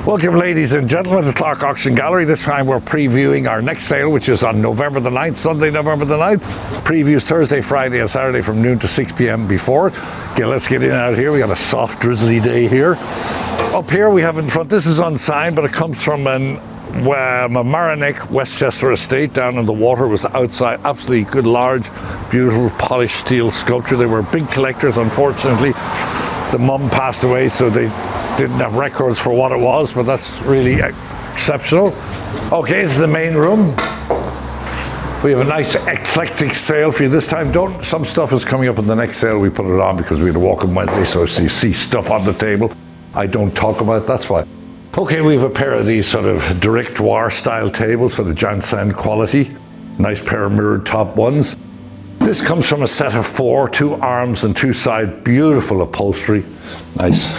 Welcome, ladies and gentlemen, to Clarke Auction Gallery. This time we're previewing our next sale, which is on November the 9th, Sunday, November the 9th. Previews Thursday, Friday, and Saturday from noon to 6 p.m. before it. Okay, let's get in out here. We got a soft, drizzly day here. Up here we have in front, this is unsigned, but it comes from a Mamaroneck Westchester estate down in the water. It was outside, absolutely good, large, beautiful, polished steel sculpture. They were big collectors. Unfortunately, the mum passed away, so they didn't have records for what it was, but that's really exceptional. Okay, it's the main room. We have a nice eclectic sale for you this time. Some stuff is coming up in the next sale. We put it on because we had a walk-in Wednesday, so you see stuff on the table I don't talk about, that's why. Okay, we have a pair of these sort of directoire style tables for the Janssen quality. Nice pair of mirrored top ones. This comes from a set of 4, 2 arms and 2 sides, beautiful upholstery. Nice,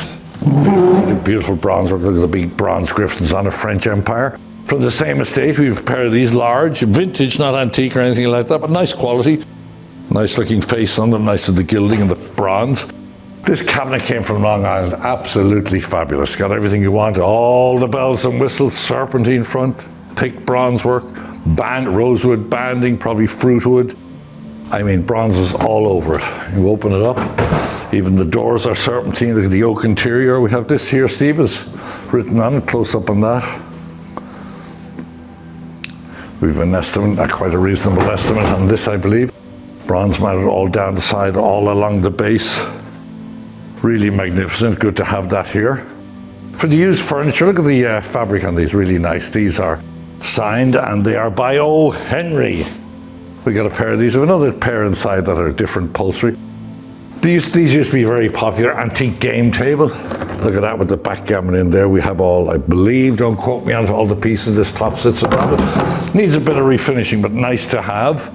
beautiful bronze work. Look at the big bronze griffins on a French Empire. From the same estate, we have a pair of these large, vintage, not antique or anything like that, but nice quality. Nice looking face on them, nice of the gilding and the bronze. This cabinet came from Long Island, absolutely fabulous. Got everything you want, all the bells and whistles, serpentine front, thick bronze work, rosewood banding, probably fruitwood. I mean, bronze is all over it. You open it up, even the doors are serpentine. Look at the oak interior. We have this here, Steve, is written on it, close up on that. We've an estimate, not quite a reasonable estimate on this, I believe. Bronze mounted all down the side, all along the base. Really magnificent, good to have that here. For the used furniture, look at the fabric on these, really nice. These are signed and they are by O. Henry. We got a pair of these, we have another pair inside that are different upholstery. These used to be very popular, antique game table. Look at that with the backgammon in there. We have all, I believe, don't quote me on all the pieces, this top sits around it. Needs a bit of refinishing, but nice to have.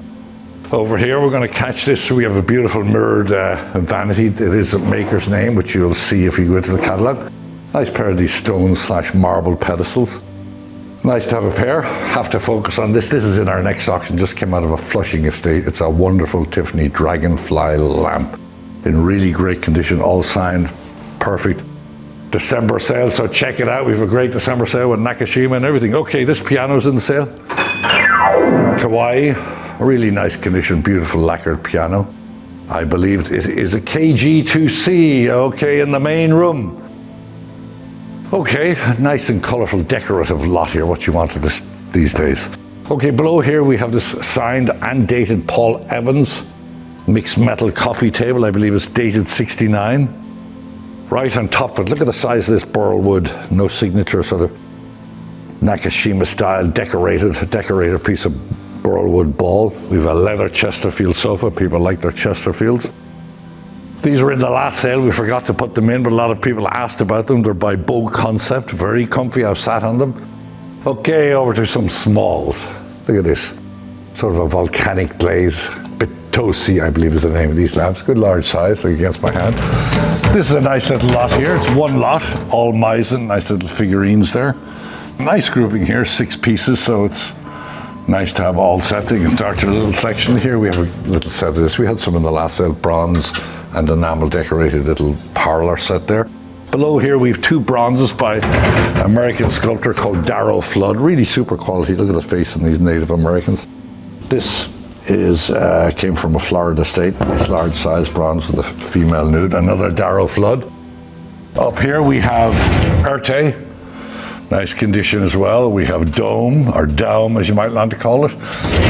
Over here, we're going to catch this. We have a beautiful mirrored vanity. It is a maker's name, which you'll see if you go into the catalogue. Nice pair of these stone/marble pedestals. Nice to have a pair. Have to focus on this. This is in our next auction. Just came out of a Flushing estate. It's a wonderful Tiffany dragonfly lamp in really great condition, all signed, perfect. December sale, so check it out. We have a great December sale with Nakashima and everything. Okay, this piano's in the sale. Kawaii. Really nice condition, beautiful lacquered piano. I believe it is a KG2C, okay, in the main room. Okay, nice and colorful decorative lot here, what you want of this these days. Okay, below here we have this signed and dated Paul Evans mixed metal coffee table. I believe it's dated 69. Right on top of it, look at the size of this burl wood, no signature, sort of Nakashima style decorated piece of burlwood ball. We have a leather Chesterfield sofa. People like their Chesterfields. These were in the last sale. We forgot to put them in, but a lot of people asked about them. They're by Bow Concept. Very comfy. I've sat on them. Okay, over to some smalls. Look at this. Sort of a volcanic glaze. Bitosi, I believe is the name of these lamps. Good large size, like against my hand. This is a nice little lot here. It's one lot, all Meissen. Nice little figurines there. Nice grouping here, 6 pieces, so it's nice to have all set. You can start your little section. Here we have a little set of this. We had some in the last sale, bronze and enamel decorated little parlor set there. Below here we have 2 bronzes by American sculptor called Darrow Flood. Really super quality. Look at the face of these Native Americans. This is came from a Florida state. Nice large size bronze with a female nude. Another Darrow Flood. Up here we have Erte. Nice condition as well. We have Dome, or Dome as you might want to call it.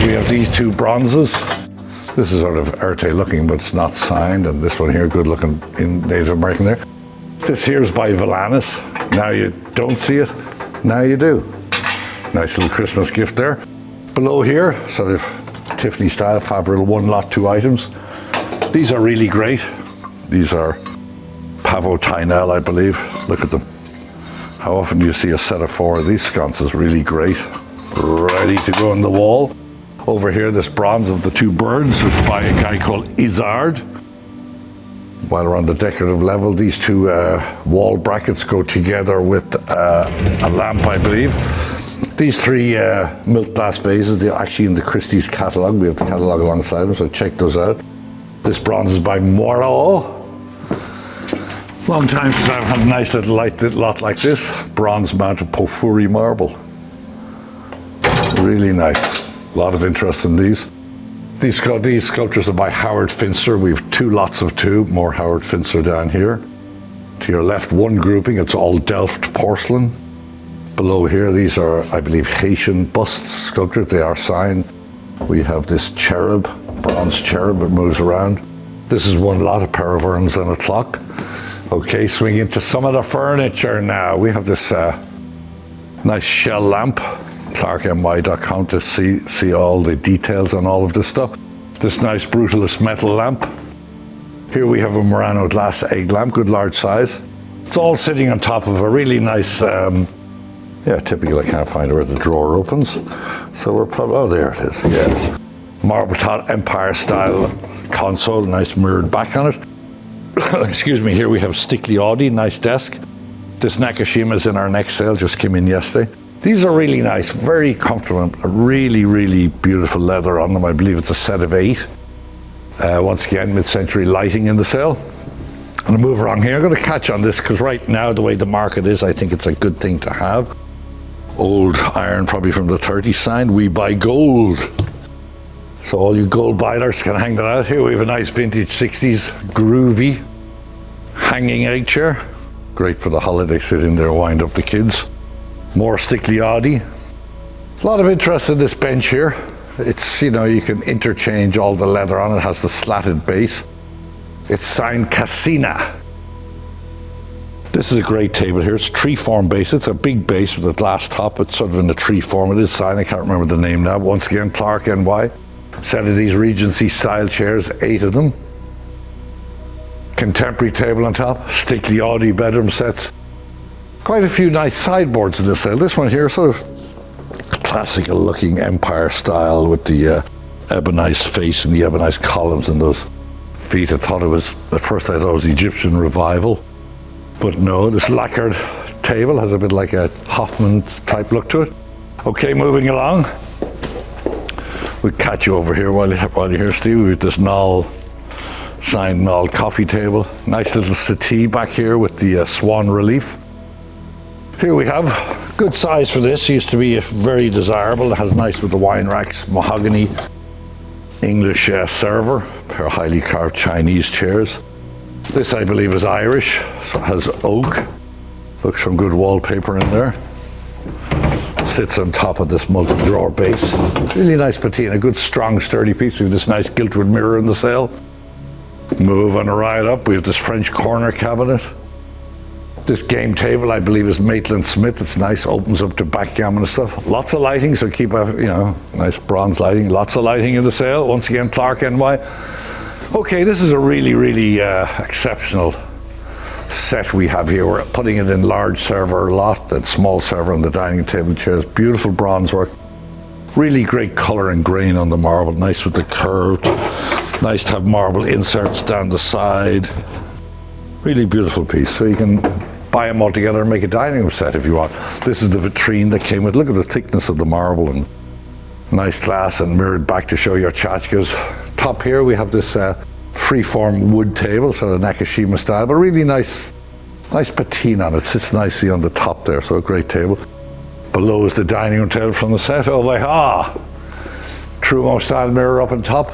We have these 2 bronzes. This is sort of Erte looking, but it's not signed. And this one here, good looking in Native American there. This here is by Villanis. Now you don't see it, now you do. Nice little Christmas gift there. Below here, sort of Tiffany style, Favril 1 lot, 2 items. These are really great. These are Pavo Tynell, I believe. Look at them. How often do you see a set of 4 of these sconces? Really great, ready to go on the wall. Over here, this bronze of the 2 birds is by a guy called Izard. While we're on the decorative level, these 2 wall brackets go together with a lamp, I believe. These 3 milk glass vases, they're actually in the Christie's catalogue. We have the catalogue alongside them, so check those out. This bronze is by Moreau. Long time since I've had a nice little lot like this. Bronze mounted porphyry marble. Really nice. A lot of interest in these. These sculptures are by Howard Finster. We have 2 lots of 2, more Howard Finster down here. To your left, one grouping, it's all Delft porcelain. Below here, these are, I believe, Haitian busts sculptured. They are signed. We have this cherub, bronze cherub that moves around. This is one lot, a pair of urns and a clock. Okay, swing into some of the furniture now. We have this nice shell lamp. ClarkeNY.com to see all the details on all of this stuff. This nice brutalist metal lamp. Here we have a Murano glass egg lamp, good large size. It's all sitting on top of a really nice, typically I can't find where the drawer opens. So we're probably, oh, there it is, yeah. Marble top Empire style console, nice mirrored back on it. Excuse me, here we have Stickley Audi, nice desk. This Nakashima is in our next sale, just came in yesterday. These are really nice, very comfortable, really, really beautiful leather on them. I believe it's a set of 8. Once again, mid-century lighting in the sale. I'm going to move around here. I'm going to catch on this because right now, the way the market is, I think it's a good thing to have. Old iron, probably from the 30s sign, we buy gold. So all you gold buyers can hang that out. Here we have a nice vintage 60s groovy hanging egg chair. Great for the holiday, sit in there, wind up the kids. More Stickley Audi. A lot of interest in this bench here. It's, you can interchange all the leather on it. It has the slatted base. It's signed Cassina. This is a great table here. It's tree form base. It's a big base with a glass top. It's sort of in the tree form. It is signed. I can't remember the name now. Once again, Clarke NY. Set of these Regency style chairs, 8 of them. Contemporary table on top. Stickley Audi bedroom sets. Quite a few nice sideboards in this sale. This one here, sort of classical looking Empire style with the ebonized face and the ebonized columns and those feet. At first I thought it was Egyptian revival, but no, this lacquered table has a bit like a Hoffman type look to it. Okay, moving along. We'll catch you over here while you're here, Steve. We have this signed Knoll coffee table. Nice little settee back here with the swan relief. Here we have, good size for this, used to be very desirable. It has nice with the wine racks, mahogany, English server, pair of highly carved Chinese chairs. This I believe is Irish, so it has oak. Looks some good wallpaper in there. Sits on top of this multi-drawer base. Really nice patina, good strong sturdy piece. We have this nice giltwood mirror in the sale. Move on right up, we have this French corner cabinet. This game table, I believe, is Maitland Smith. It's nice, opens up to backgammon and stuff. Lots of lighting, so keep nice bronze lighting. Lots of lighting in the sale. Once again, Clarke NY. Okay, this is a really, really exceptional set we have here. We're putting it in large server lot, that small server on the dining table chairs. Beautiful bronze work. Really great color and grain on the marble. Nice with the curved. Nice to have marble inserts down the side. Really beautiful piece. So you can buy them all together and make a dining room set if you want. This is the vitrine that came with. Look at the thickness of the marble and nice glass and mirrored back to show your tchotchkes. Top here we have this freeform wood table, sort of Nakashima style, but really nice patina on it. Sits nicely on the top there, so a great table. Below is the dining room table from the set. Oh, Trumeau style mirror up on top.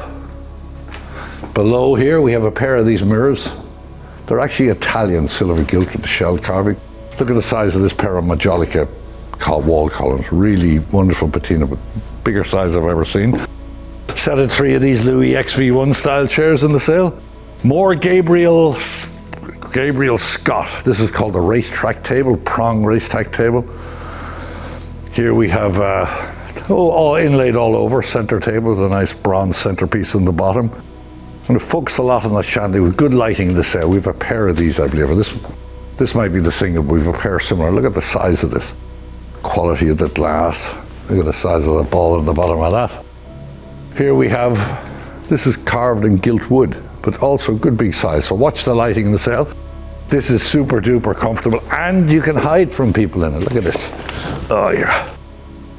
Below here we have a pair of these mirrors. They're actually Italian silver gilt with the shell carving. Look at the size of this pair of Majolica wall columns. Really wonderful patina, but bigger size I've ever seen. Set of 3 of these Louis XV1 style chairs in the sale. More Gabriel Scott. This is called the racetrack table, prong racetrack table. Here we have all inlaid all over, center table with a nice bronze centerpiece in the bottom. And it focused a lot on the chandelier with good lighting in the sale. We have a pair of these, I believe. This might be the single, but we have a pair similar. Look at the size of this. Quality of the glass. Look at the size of the ball at the bottom of that. Here we have, this is carved in gilt wood, but also good big size. So watch the lighting in the sale. This is super duper comfortable and you can hide from people in it. Look at this. Oh yeah.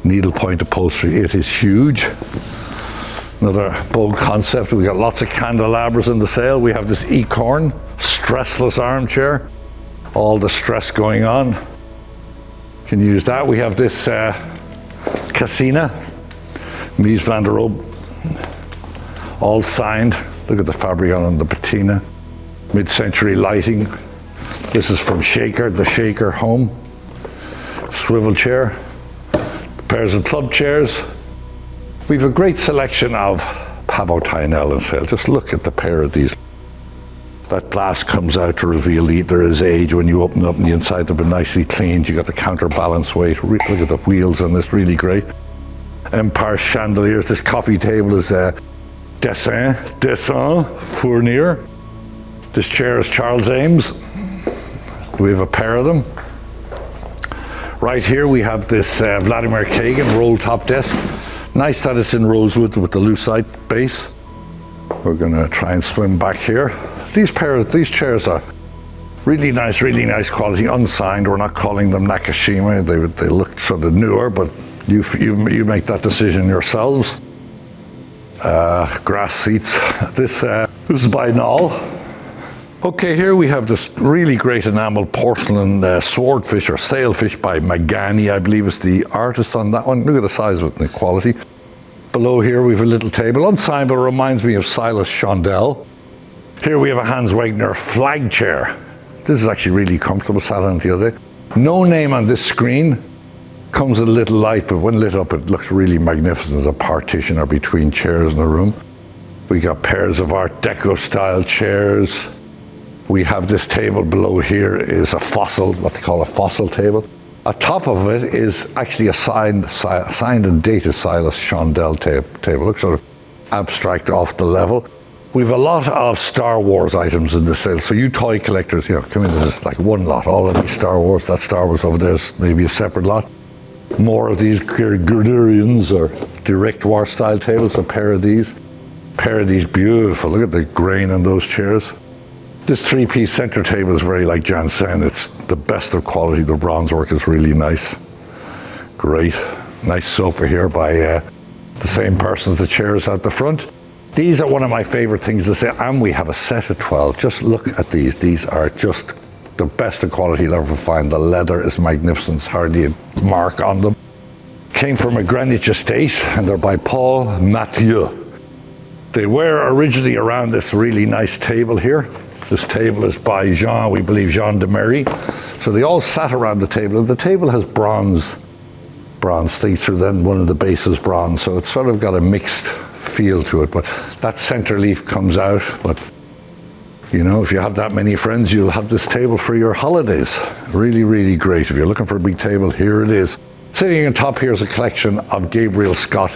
Needlepoint upholstery. It is huge. Another bold concept. We got lots of candelabras in the sale. We have this Ecorn stressless armchair. all the stress going on. Can use that. We have this Cassina, Mies van der Rohe, all signed. Look at the fabric on the patina. Mid-century lighting. This is from Shaker, the Shaker home. Swivel chair. Pairs of club chairs. We've a great selection of Pavo Tynel on sale. Just look at the pair of these. That glass comes out to reveal there is age when you open up on the inside. They've been nicely cleaned. You got the counterbalance weight. Look at the wheels on this, really great. Empire chandeliers. This coffee table is Dessin Fournier. This chair is Charles Ames. We have a pair of them. Right here we have this Vladimir Kagan roll top desk. Nice that it's in rosewood with the lucite base. We're going to try and swim back here. These chairs are really nice quality, unsigned. We're not calling them Nakashima. They look sort of newer, but you make that decision yourselves. Grass seats. This is by Knoll. Okay, here we have this really great enamel porcelain swordfish or sailfish by Magani, I believe is the artist on that one. Look at the size of it and the quality. Below here we have a little table, unsigned, but it reminds me of Silas Shondell. Here we have a Hans Wegner flag chair. This is actually really comfortable, sat on it the other day. No name on this screen. Comes with a little light, but when lit up it looks really magnificent as a partition or between chairs in the room. We got pairs of Art Deco style chairs. We have this table below here is a fossil, what they call a fossil table. On top of it is actually a signed and dated Silas Shondell table. Looks sort of abstract off the level. We have a lot of Star Wars items in the sale. So you toy collectors, come in, there's like one lot, all of these Star Wars. That Star Wars over there is maybe a separate lot. More of these Gurdurians or direct war style tables, a pair of these. Beautiful, look at the grain on those chairs. This three-piece center table is very like Janssen. It's the best of quality. The bronze work is really nice. Great. Nice sofa here by the same person as the chairs at the front. These are one of my favorite things to say, and we have a set of 12. Just look at these. These are just the best of quality you'll ever find. The leather is magnificent. There's hardly a mark on them. Came from a Greenwich estate, and they're by Paul Mathieu. They were originally around this really nice table here. This table is by we believe Jean de Marie. So they all sat around the table, and the table has bronze feature, then one of the bases bronze, so it's sort of got a mixed feel to it, but that center leaf comes out. But if you have that many friends, you'll have this table for your holidays. Really great. If you're looking for a big table, here it is. Sitting on top here is a collection of Gabriel Scott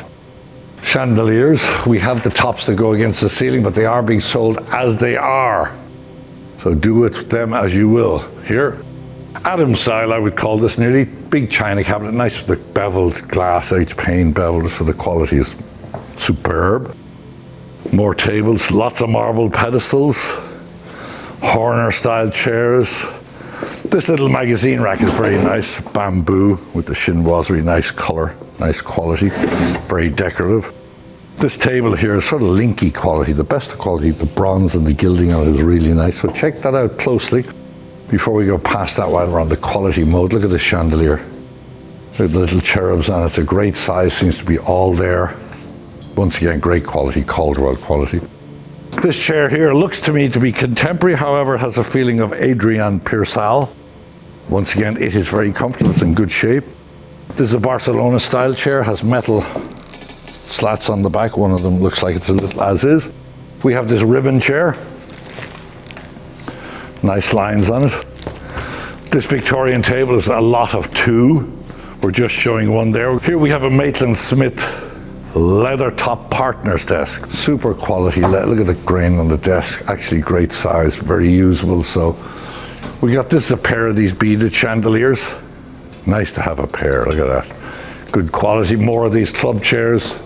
chandeliers. We have the tops that go against the ceiling, but they are being sold as they are. So do with them as you will. Here, Adam style, I would call this nearly. Big china cabinet, nice with the beveled glass, H-pane beveled, so the quality is superb. More tables, lots of marble pedestals, Horner style chairs. This little magazine rack is very nice, bamboo with the chinoiserie, nice color, nice quality, very decorative. This table here is sort of linky quality, the best of quality. The bronze and the gilding on it is really nice. So check that out closely before we go past that while we're on the quality mode. Look at the chandelier. Look at the little cherubs on it. It's a great size, seems to be all there. Once again, great quality, Caldwell quality. This chair here looks to me to be contemporary, however, it has a feeling of Adrian Pirsal. Once again, it is very comfortable, it's in good shape. This is a Barcelona style chair, has metal slats on the back. One of them looks like it's a little as is. We have this ribbon chair. Nice lines on it. This Victorian table is a lot of two. We're just showing one there. Here we have a Maitland Smith leather top partner's desk. Super quality. Look at the grain on the desk. Actually great size, very usable. So we got this, a pair of these beaded chandeliers. Nice to have a pair, look at that. Good quality. More of these club chairs.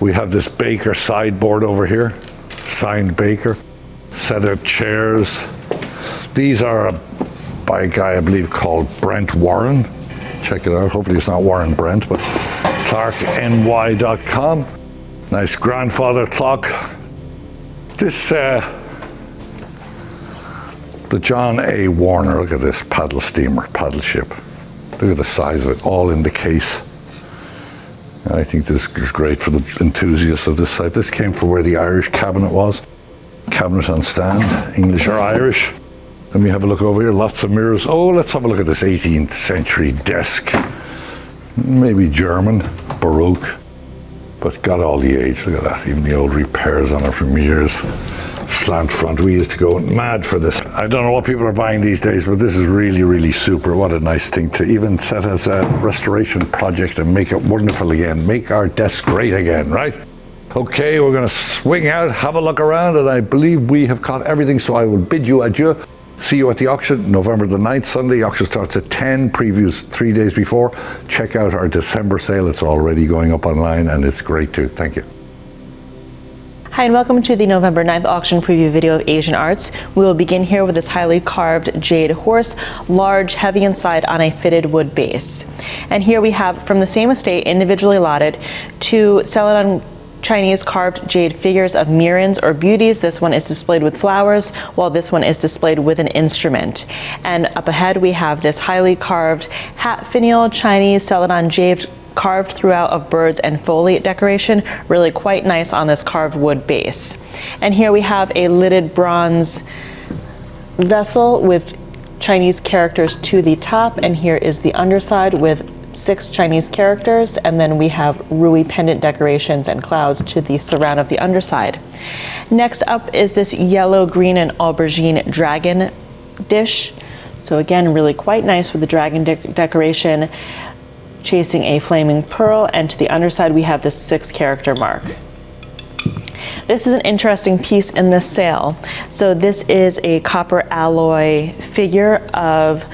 We have this Baker sideboard over here, signed Baker. Set of chairs. These are by a guy I believe called Brent Warren. Check it out, hopefully it's not Warren Brent, but ClarkeNY.com. Nice grandfather clock. This The John A. Warner, look at this paddle steamer, paddle ship. Look at the size of it, all in the case. I think this is great for the enthusiasts of this site. This came from where the Irish cabinet was. Cabinet on stand, English or Irish. Let me have a look over here, lots of mirrors. Oh, let's have a look at this 18th century desk. Maybe German, Baroque, but got all the age. Look at that, even the old repairs on it from years. Slant front, we used to go mad for this. I don't know what people are buying these days, but this is really, really super. What a nice thing to even set as a restoration project and make it wonderful again. Make our desk great again, right? Okay, we're gonna swing out, have a look around, and I believe we have caught everything, so I will bid you adieu. See you at the auction, November the 9th, Sunday. Auction starts at 10, previews 3 days before. Check out our December sale. It's already going up online, and it's great too. Thank you. Hi and welcome to the November 9th auction preview video of Asian Arts. We will begin here with this highly carved jade horse, large, heavy inside on a fitted wood base. And here we have from the same estate, individually allotted, 2 Celadon Chinese carved jade figures of mirrors or beauties. This one is displayed with flowers, while this one is displayed with an instrument. And up ahead we have this highly carved hat finial Chinese Celadon jade carved throughout of birds and foliate decoration, really quite nice on this carved wood base. And here we have a lidded bronze vessel with Chinese characters to the top, and here is the underside with 6 Chinese characters, and then we have Rui pendant decorations and clouds to the surround of the underside. Next up is this yellow, green, and aubergine dragon dish. So again, really quite nice with the dragon decoration chasing a flaming pearl, and to the underside we have this 6 character mark. This is an interesting piece in this sale. So this is a copper alloy figure of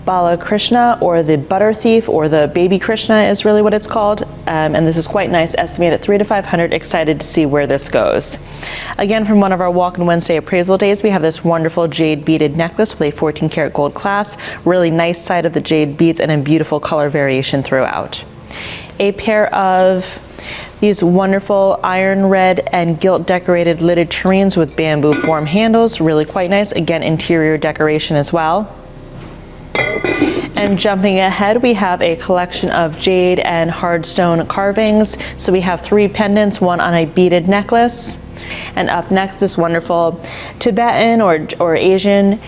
Bala Krishna, or the butter thief, or the baby Krishna is really what it's called. And this is quite nice, estimated at $300 to $500. Excited to see where this goes. Again, from one of our Walk-in Wednesday appraisal days, we have this wonderful jade beaded necklace with a 14 karat gold clasp. Really nice side of the jade beads and a beautiful color variation throughout. A pair of these wonderful iron red and gilt decorated lidded tureens with bamboo form handles. Really quite nice. Again, interior decoration as well. And jumping ahead, we have a collection of jade and hardstone carvings. So we have 3 pendants, one on a beaded necklace. And up next, this wonderful Tibetan or Asian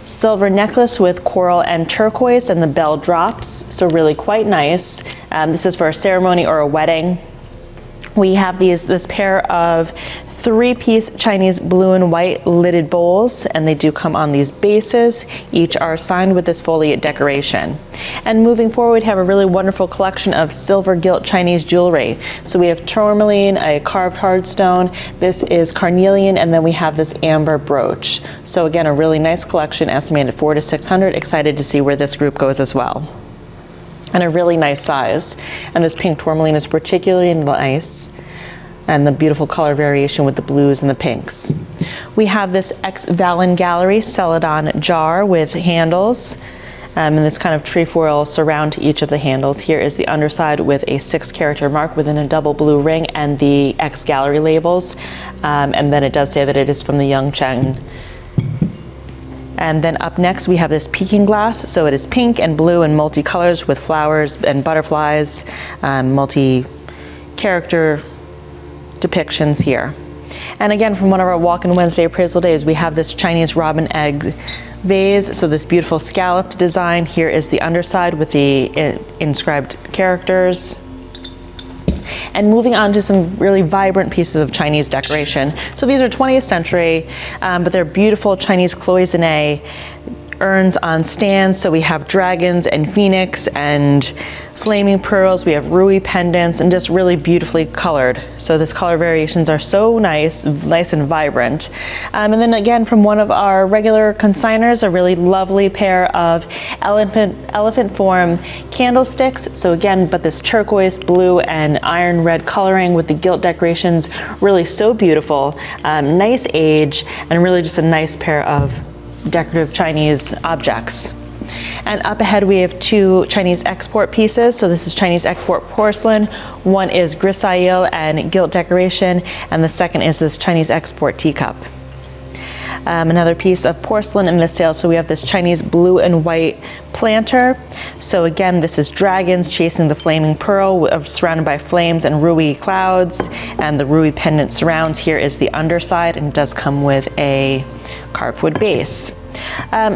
silver necklace with coral and turquoise, and the bell drops. So really quite nice. This is for a ceremony or a wedding. We have this pair of 3-piece Chinese blue and white lidded bowls, and they do come on these bases. Each are signed with this foliate decoration. And moving forward, we have a really wonderful collection of silver gilt Chinese jewelry. So we have tourmaline, a carved hardstone, this is carnelian, and then we have this amber brooch. So again, a really nice collection, estimated $400 to $600. Excited to see where this group goes as well. And a really nice size. And this pink tourmaline is particularly nice, and the beautiful color variation with the blues and the pinks. We have this Auction Gallery Celadon jar with handles, and this kind of trefoil surround to each of the handles. Here is the underside with a 6 character mark within a double blue ring and the X Gallery labels. And then it does say that it is from the Yangcheng. And then up next we have this peking glass. So it is pink and blue and multicolors with flowers and butterflies, multi-character depictions here. And again, from one of our Walk-in Wednesday appraisal days, we have this Chinese robin egg vase. So this beautiful scalloped design. Here is the underside with the inscribed characters. And moving on to some really vibrant pieces of Chinese decoration. So these are 20th century, but they're beautiful Chinese cloisonne urns on stands. So we have dragons and phoenix and flaming pearls. We have Rui pendants, and just really beautifully colored. So this color variations are so nice and vibrant. And then again, from one of our regular consigners, a really lovely pair of elephant form candlesticks. So again, but this turquoise blue and iron red coloring with the gilt decorations, really so beautiful. Nice age, and really just a nice pair of decorative Chinese objects. And up ahead we have 2 Chinese export pieces. So this is Chinese export porcelain. One is grisaille and gilt decoration, and the second is this Chinese export teacup. Another piece of porcelain in the sale. So we have this Chinese blue and white planter. So again, this is dragons chasing the flaming pearl, surrounded by flames and rui clouds, and the rui pendant surrounds. Here is the underside, and it does come with a carved wood base.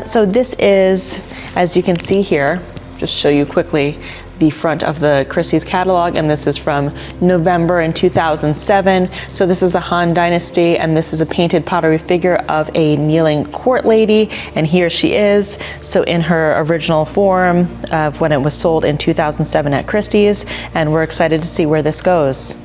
So this is, as you can see here, just show you quickly the front of the Christie's catalog, and this is from November in 2007. So this is a Han Dynasty, and this is a painted pottery figure of a kneeling court lady, and here she is. So in her original form of when it was sold in 2007 at Christie's, and we're excited to see where this goes.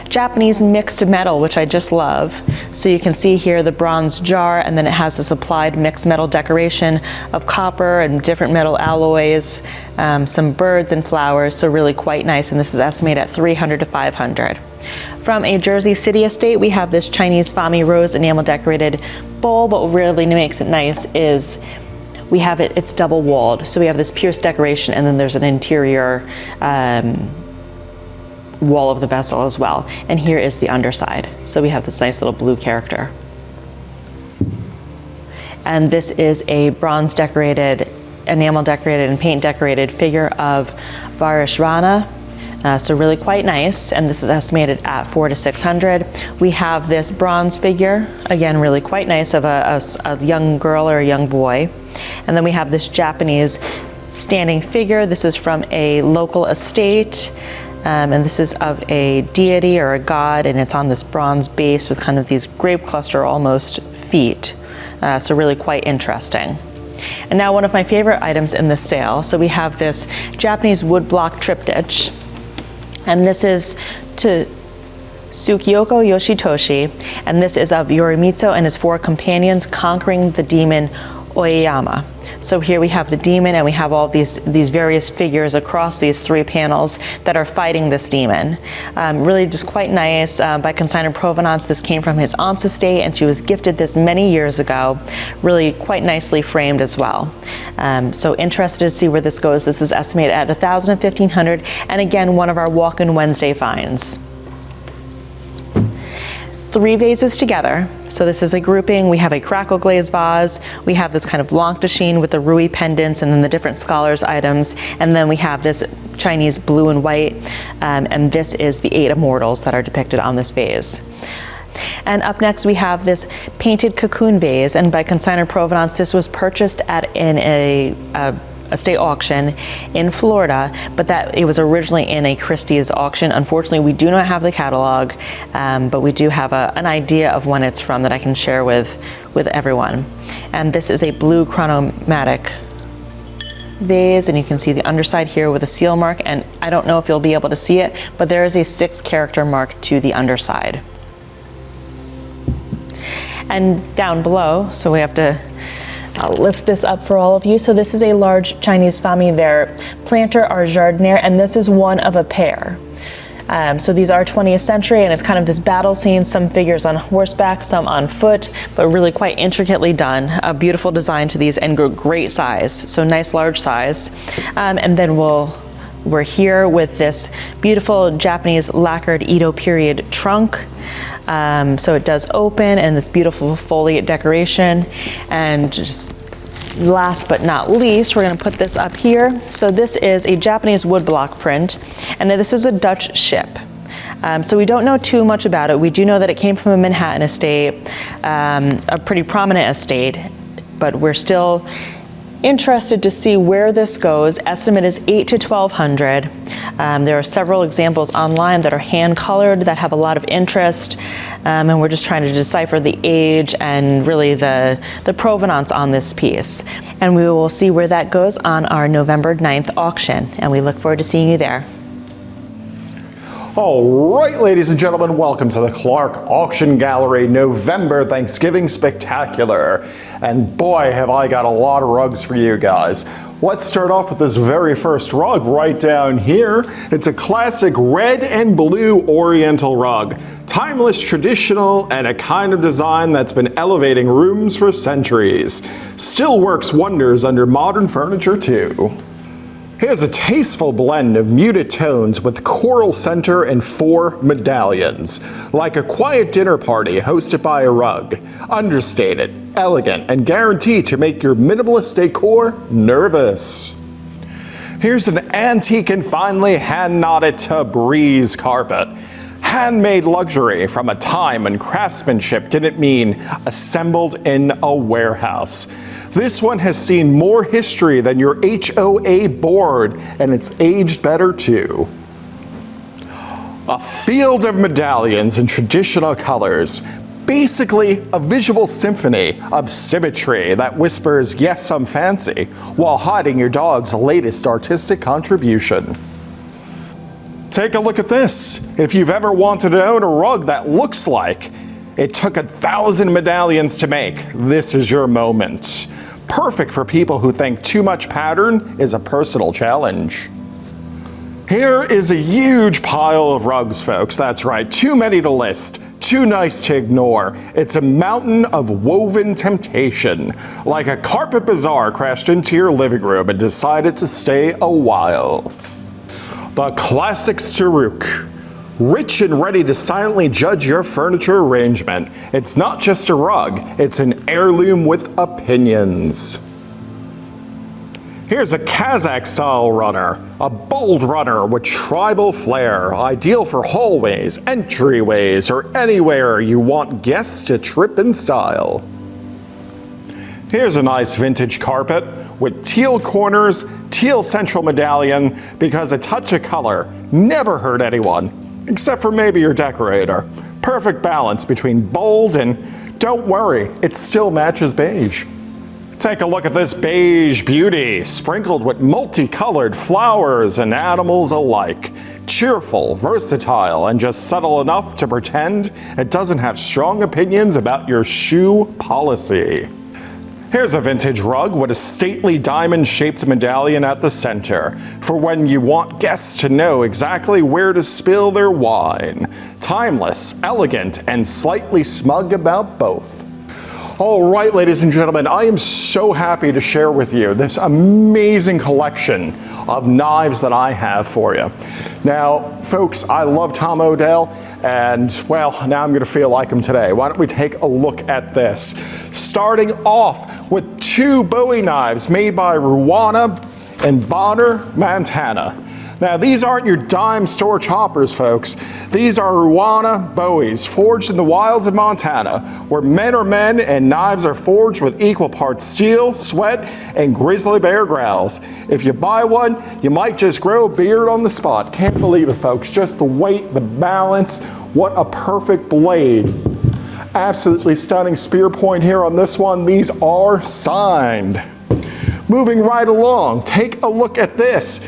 Japanese mixed metal, which I just love. So you can see here the bronze jar, and then it has this applied mixed metal decoration of copper and different metal alloys, some birds and flowers, so really quite nice, and this is estimated at $300 to $500. From a Jersey City estate, we have this Chinese Fami rose enamel decorated bowl, but what really makes it nice is we have it's double walled. So we have this pierced decoration, and then there's an interior wall of the vessel as well. And here is the underside. So we have this nice little blue character. And this is a bronze decorated, enamel decorated and paint decorated figure of Varishvana. So really quite nice, and this is estimated at $400 to $600. We have this bronze figure, again really quite nice, of a young girl or a young boy. And then we have this Japanese standing figure. This is from a local estate. And this is of a deity or a god, and it's on this bronze base with kind of these grape cluster almost feet. So really quite interesting. And now one of my favorite items in this sale. So we have this Japanese woodblock triptych, and this is to Tsukiyoku Yoshitoshi, and this is of Yorimitsu and his 4 companions conquering the demon Oyama. So here we have the demon, and we have all these various figures across these 3 panels that are fighting this demon. Really just quite nice. By consignor provenance, this came from his aunt's estate, and she was gifted this many years ago. Really quite nicely framed as well. So interested to see where this goes. This is estimated at $1,000 to $1,500, and again, one of our Walk-in Wednesday finds. 3 vases together. So this is a grouping. We have a crackle glaze vase. We have this kind of blanc de chine with the rui pendants, and then the different scholars items. And then we have this Chinese blue and white. And this is the 8 immortals that are depicted on this vase. And up next we have this painted cocoon vase, and by consignor provenance, this was purchased in a estate auction in Florida, but that it was originally in a Christie's auction. Unfortunately, we do not have the catalog, but we do have an idea of when it's from that I can share with everyone. And this is a blue chromatic vase, and you can see the underside here with a seal mark, and I don't know if you'll be able to see it, but there is a 6-character mark to the underside. And down below, so we have to I'll lift this up for all of you. So this is a large Chinese Fami Vert planter or jardiniere, and this is one of a pair. So these are 20th century, and it's kind of this battle scene, some figures on horseback, some on foot, but really quite intricately done. A beautiful design to these, and great size, so nice large size. And then we're here with this beautiful Japanese lacquered Edo period trunk. So it does open, and this beautiful foliate decoration. And just last but not least, we're going to put this up here. So this is a Japanese woodblock print, and this is a Dutch ship. So we don't know too much about it. We do know that it came from a Manhattan estate, a pretty prominent estate, but we're still interested to see where this goes. Estimate is $800 to $1,200. There are several examples online that are hand colored that have a lot of interest, and we're just trying to decipher the age and really the provenance on this piece. And we will see where that goes on our November 9th auction, and we look forward to seeing you there. All right, ladies and gentlemen, welcome to the Clarke Auction Gallery November Thanksgiving Spectacular. And boy, have I got a lot of rugs for you guys. Let's start off with this very first rug right down here. It's a classic red and blue oriental rug. Timeless, traditional, and a kind of design that's been elevating rooms for centuries. Still works wonders under modern furniture too. Here's a tasteful blend of muted tones with coral center and 4 medallions. Like a quiet dinner party hosted by a rug. Understated, elegant, and guaranteed to make your minimalist decor nervous. Here's an antique and finely hand-knotted Tabriz carpet. Handmade luxury from a time when craftsmanship didn't mean assembled in a warehouse. This one has seen more history than your HOA board, and it's aged better too. A field of medallions in traditional colors. Basically, a visual symphony of symmetry that whispers, yes, I'm fancy, while hiding your dog's latest artistic contribution. Take a look at this. If you've ever wanted to own a rug that looks like it took 1,000 medallions to make, this is your moment. Perfect for people who think too much pattern is a personal challenge. Here is a huge pile of rugs, folks. That's right, too many to list, too nice to ignore. It's a mountain of woven temptation. Like a carpet bazaar crashed into your living room and decided to stay a while. The classic Saruk. Rich and ready to silently judge your furniture arrangement. It's not just a rug, it's an heirloom with opinions. Here's a Kazakh-style runner, a bold runner with tribal flair, ideal for hallways, entryways, or anywhere you want guests to trip in style. Here's a nice vintage carpet with teal corners, teal central medallion, because a touch of color never hurt anyone. Except for maybe your decorator. Perfect balance between bold and, don't worry, it still matches beige. Take a look at this beige beauty, sprinkled with multicolored flowers and animals alike. Cheerful, versatile, and just subtle enough to pretend it doesn't have strong opinions about your shoe policy. Here's a vintage rug with a stately diamond-shaped medallion at the center, for when you want guests to know exactly where to spill their wine. Timeless, elegant, and slightly smug about both. All right, ladies and gentlemen, I am so happy to share with you this amazing collection of knives that I have for you. Now, folks, I love Tom Odell, and well, now I'm gonna feel like him today. Why don't we take a look at this? Starting off with 2 Bowie knives made by Ruana in Bonner, Montana. Now, these aren't your dime store choppers, folks. These are Ruana Bowies, forged in the wilds of Montana, where men are men and knives are forged with equal parts steel, sweat, and grizzly bear growls. If you buy one, you might just grow a beard on the spot. Can't believe it, folks. Just the weight, the balance, what a perfect blade. Absolutely stunning spear point here on this one. These are signed. Moving right along, take a look at this.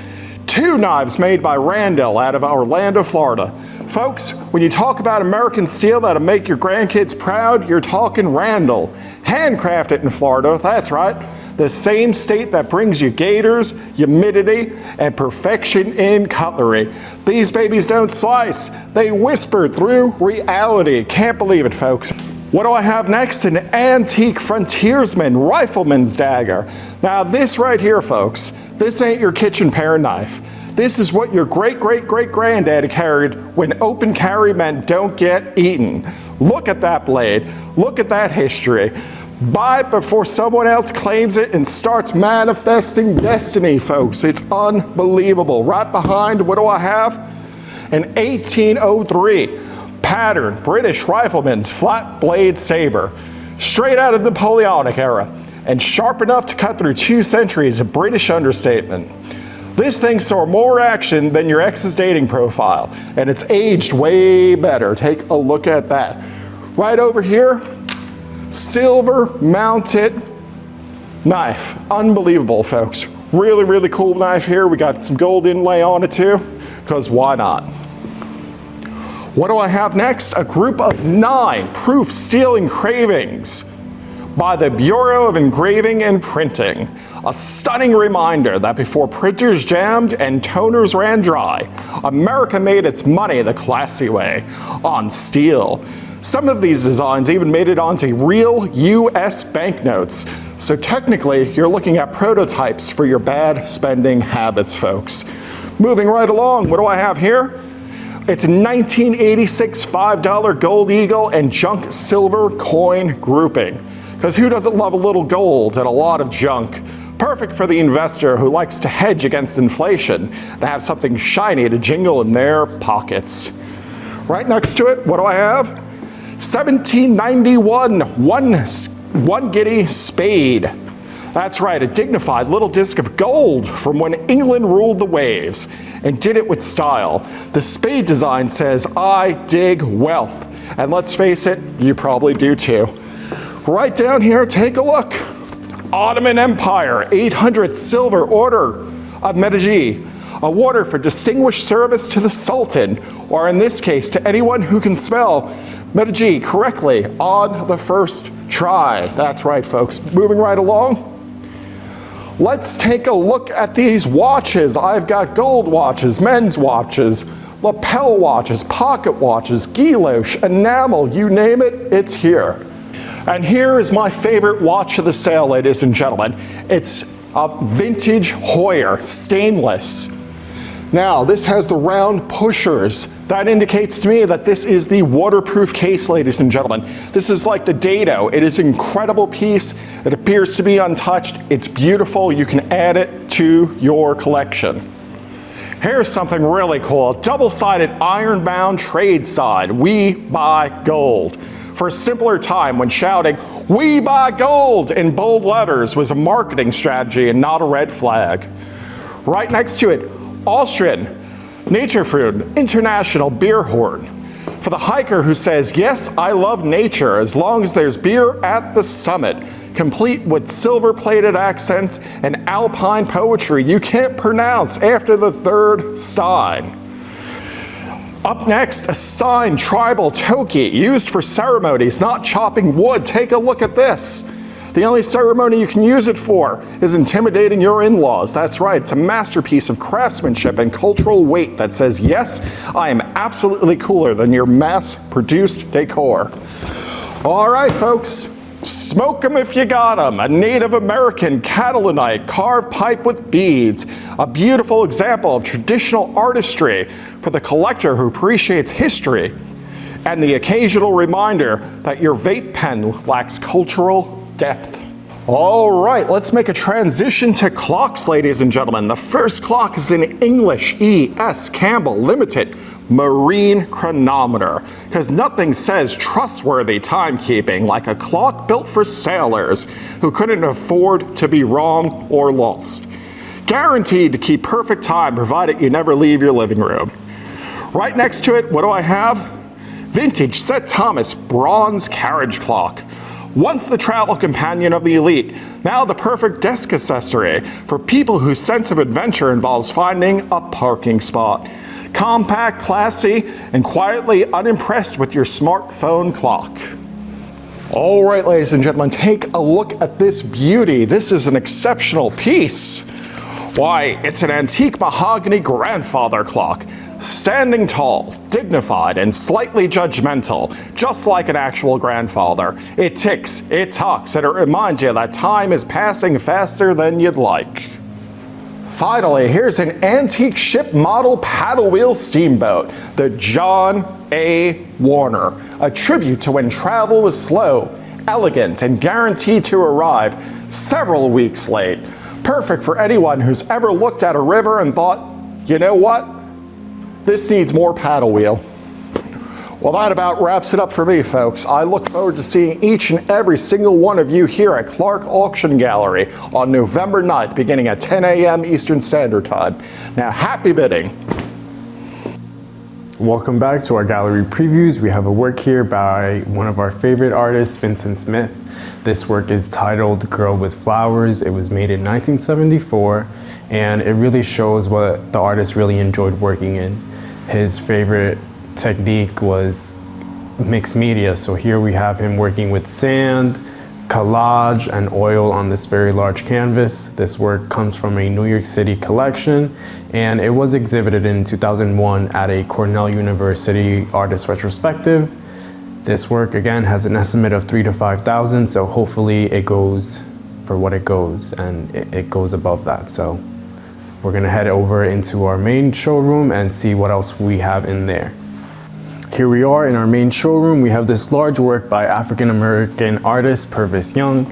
2 knives made by Randall out of Orlando, Florida. Folks, when you talk about American steel that'll make your grandkids proud, you're talking Randall. Handcrafted in Florida, that's right. The same state that brings you gators, humidity, and perfection in cutlery. These babies don't slice, they whisper through reality. Can't believe it, folks. What do I have next? An antique frontiersman rifleman's dagger. Now this right here, folks, this ain't your kitchen pair knife. This is what your great-great-great-granddaddy carried when open carry meant don't get eaten. Look at that blade. Look at that history. Buy it before someone else claims it and starts manifesting destiny, folks. It's unbelievable. Right behind, what do I have? An 1803 pattern British rifleman's flat blade saber. Straight out of the Napoleonic era, and sharp enough to cut through 2 centuries of British understatement. This thing saw more action than your ex's dating profile, and it's aged way better. Take a look at that. Right over here, silver mounted knife. Unbelievable, folks. Really, really cool knife here. We got some gold inlay on it too, because why not? What do I have next? A group of 9 proof steel engravings by the Bureau of Engraving and Printing. A stunning reminder that before printers jammed and toners ran dry, America made its money the classy way, on steel. Some of these designs even made it onto real US banknotes. So technically, you're looking at prototypes for your bad spending habits, folks. Moving right along, what do I have here? It's a 1986 $5 gold eagle and junk silver coin grouping. Because who doesn't love a little gold and a lot of junk? Perfect for the investor who likes to hedge against inflation and have something shiny to jingle in their pockets. Right next to it, what do I have? 1791 one guinea spade. That's right, a dignified little disc of gold from when England ruled the waves and did it with style. The spade design says, "I dig wealth." And let's face it, you probably do too. Right down here, take a look. Ottoman Empire, 800 silver order of Medici. Awarded for distinguished service to the Sultan, or in this case, to anyone who can spell Medici correctly on the first try. That's right, folks. Moving right along. Let's take a look at these watches. I've got gold watches, men's watches, lapel watches, pocket watches, guilloche, enamel, you name it, it's here. And here is my favorite watch of the sale, ladies and gentlemen. It's a vintage Hoyer, stainless. Now, this has the round pushers. That indicates to me that this is the waterproof case, ladies and gentlemen. This is like the Dado. It is an incredible piece. It appears to be untouched. It's beautiful. You can add it to your collection. Here's something really cool. A double-sided iron-bound trade side. We buy gold. For a simpler time when shouting, "We buy gold" in bold letters was a marketing strategy and not a red flag. Right next to it, Austrian Nature Food International Beer Horn. For the hiker who says, "Yes, I love nature as long as there's beer at the summit," complete with silver-plated accents and alpine poetry you can't pronounce after the third stein. Up next, a signed tribal toki used for ceremonies, not chopping wood. Take a look at this. The only ceremony you can use it for is intimidating your in-laws. That's right, it's a masterpiece of craftsmanship and cultural weight that says, yes, I am absolutely cooler than your mass-produced decor. All right, folks, smoke 'em if you got 'em. A Native American Catalanite carved pipe with beads. A beautiful example of traditional artistry for the collector who appreciates history. And the occasional reminder that your vape pen lacks cultural depth. All right, let's make a transition to clocks, ladies and gentlemen. The first clock is an English E.S. Campbell Limited marine chronometer, because nothing says trustworthy timekeeping like a clock built for sailors who couldn't afford to be wrong or lost. Guaranteed to keep perfect time provided you never leave your living room. Right next to it, what do I have? Vintage St. Thomas bronze carriage clock. Once the travel companion of the elite, now the perfect desk accessory for people whose sense of adventure involves finding a parking spot. Compact, classy, and quietly unimpressed with your smartphone clock. All right, ladies and gentlemen, take a look at this beauty. This is an exceptional piece. Why, it's an antique mahogany grandfather clock. Standing tall, dignified, and slightly judgmental, just like an actual grandfather. It ticks, it talks, and it reminds you that time is passing faster than you'd like. Finally, here's an antique ship model paddle wheel steamboat, the John A. Warner, a tribute to when travel was slow, elegant, and guaranteed to arrive several weeks late. Perfect for anyone who's ever looked at a river and thought, you know what? This needs more paddle wheel. Well, that about wraps it up for me, folks. I look forward to seeing each and every single one of you here at Clarke Auction Gallery on November 9th, beginning at 10 a.m. Eastern Standard Time. Now, happy bidding. Welcome back to our gallery previews. We have a work here by one of our favorite artists, Vincent Smith. This work is titled Girl with Flowers. It was made in 1974, and it really shows what the artist really enjoyed working in. His favorite technique was mixed media. So here we have him working with sand, collage, and oil on this very large canvas. This work comes from a New York City collection, and it was exhibited in 2001 at a Cornell University Artist Retrospective. This work again has an estimate of $3,000 to $5,000, so hopefully it goes for what it goes, and it goes above that. So we're gonna head over into our main showroom and see what else we have in there. Here we are in our main showroom. We have this large work by African-American artist Purvis Young.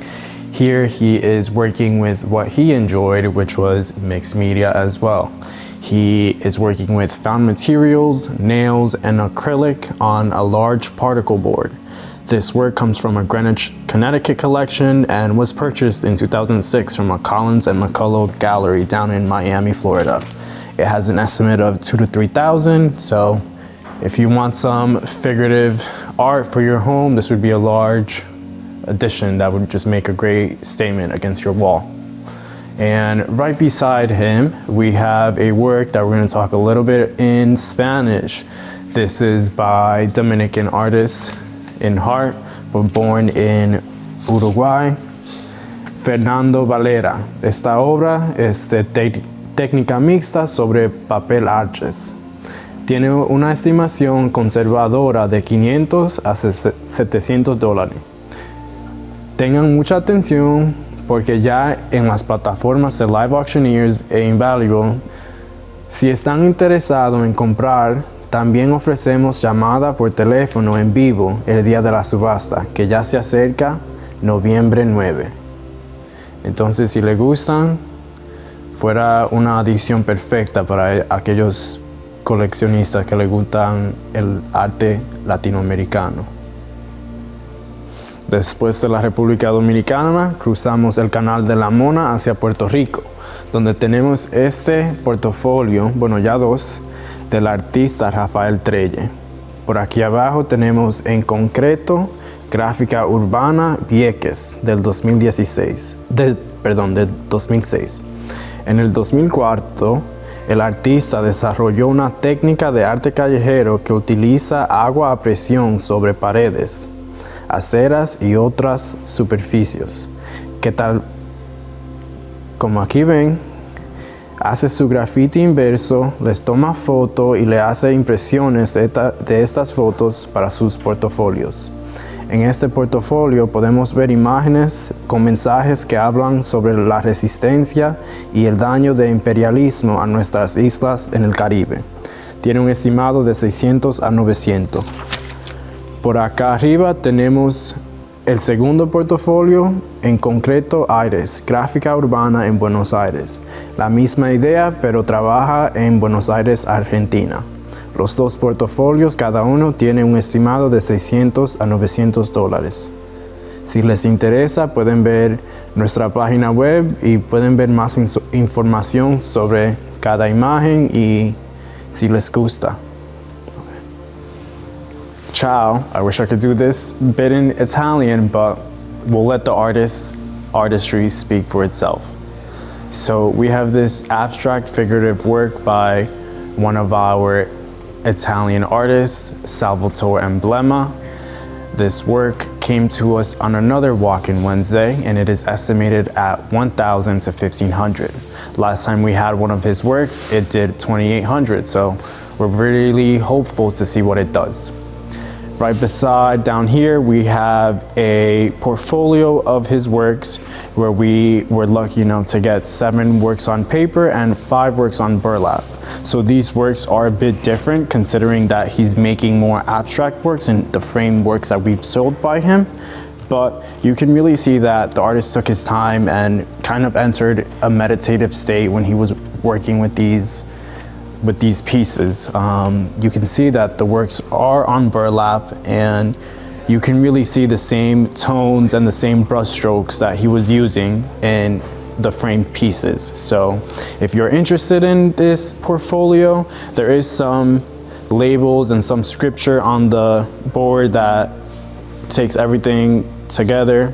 Here he is working with what he enjoyed, which was mixed media as well. He is working with found materials, nails, and acrylic on a large particle board. This work comes from a Greenwich, Connecticut collection and was purchased in 2006 from a Collins and McCullough gallery down in Miami, Florida. It has an estimate of $2,000 to $3,000, so if you want some figurative art for your home, this would be a large addition that would just make a great statement against your wall. And right beside him, we have a work that we're going to talk a little bit in Spanish. This is by Dominican artist in heart, but born in Uruguay, Fernando Valera. Esta obra es de técnica mixta sobre papel arches. Tiene una estimación conservadora de $500 a $700. Tengan mucha atención, porque ya en las plataformas de Live Auctioneers e Invaluable, si están interesados en comprar, también ofrecemos llamada por teléfono en vivo el día de la subasta, que ya se acerca, noviembre 9. Entonces, si les gustan, fuera una adición perfecta para aquellos coleccionistas que les gustan el arte latinoamericano. Después de la República Dominicana, cruzamos el Canal de la Mona hacia Puerto Rico, donde tenemos este portafolio, bueno, ya dos, del artista Rafael Trelle. Por aquí abajo tenemos en concreto Gráfica Urbana Vieques del 2006. En el 2004, el artista desarrolló una técnica de arte callejero que utiliza agua a presión sobre paredes, aceras y otras superficies, que tal como aquí ven, hace su graffiti inverso, les toma foto y le hace impresiones de estas fotos para sus portafolios. En este portafolio podemos ver imágenes con mensajes que hablan sobre la resistencia y el daño del imperialismo a nuestras islas en el Caribe. Tiene un estimado de $600 a $900. Por acá arriba tenemos el segundo portafolio, en concreto Aires, gráfica urbana en Buenos Aires. La misma idea, pero trabaja en Buenos Aires, Argentina. Los dos portafolios, cada uno tiene un estimado de $600 a $900. Si les interesa, pueden ver nuestra página web y pueden ver más información sobre cada imagen y si les gusta. Ciao. I wish I could do this bit in Italian, but we'll let the artistry speak for itself. So we have this abstract figurative work by one of our Italian artists, Salvatore Emblema. This work came to us on another walk-in Wednesday, and it is estimated at $1,000 to $1,500. Last time we had one of his works, it did $2,800, so we're really hopeful to see what it does. Right beside down here, we have a portfolio of his works where we were lucky enough to get 7 works on paper and 5 works on burlap. So these works are a bit different considering that he's making more abstract works and the frame works that we've sold by him. But you can really see that the artist took his time and kind of entered a meditative state when he was working with these pieces. You can see that the works are on burlap, and you can really see the same tones and the same brush strokes that he was using in the framed pieces. So if you're interested in this portfolio, there is some labels and some scripture on the board that takes everything together,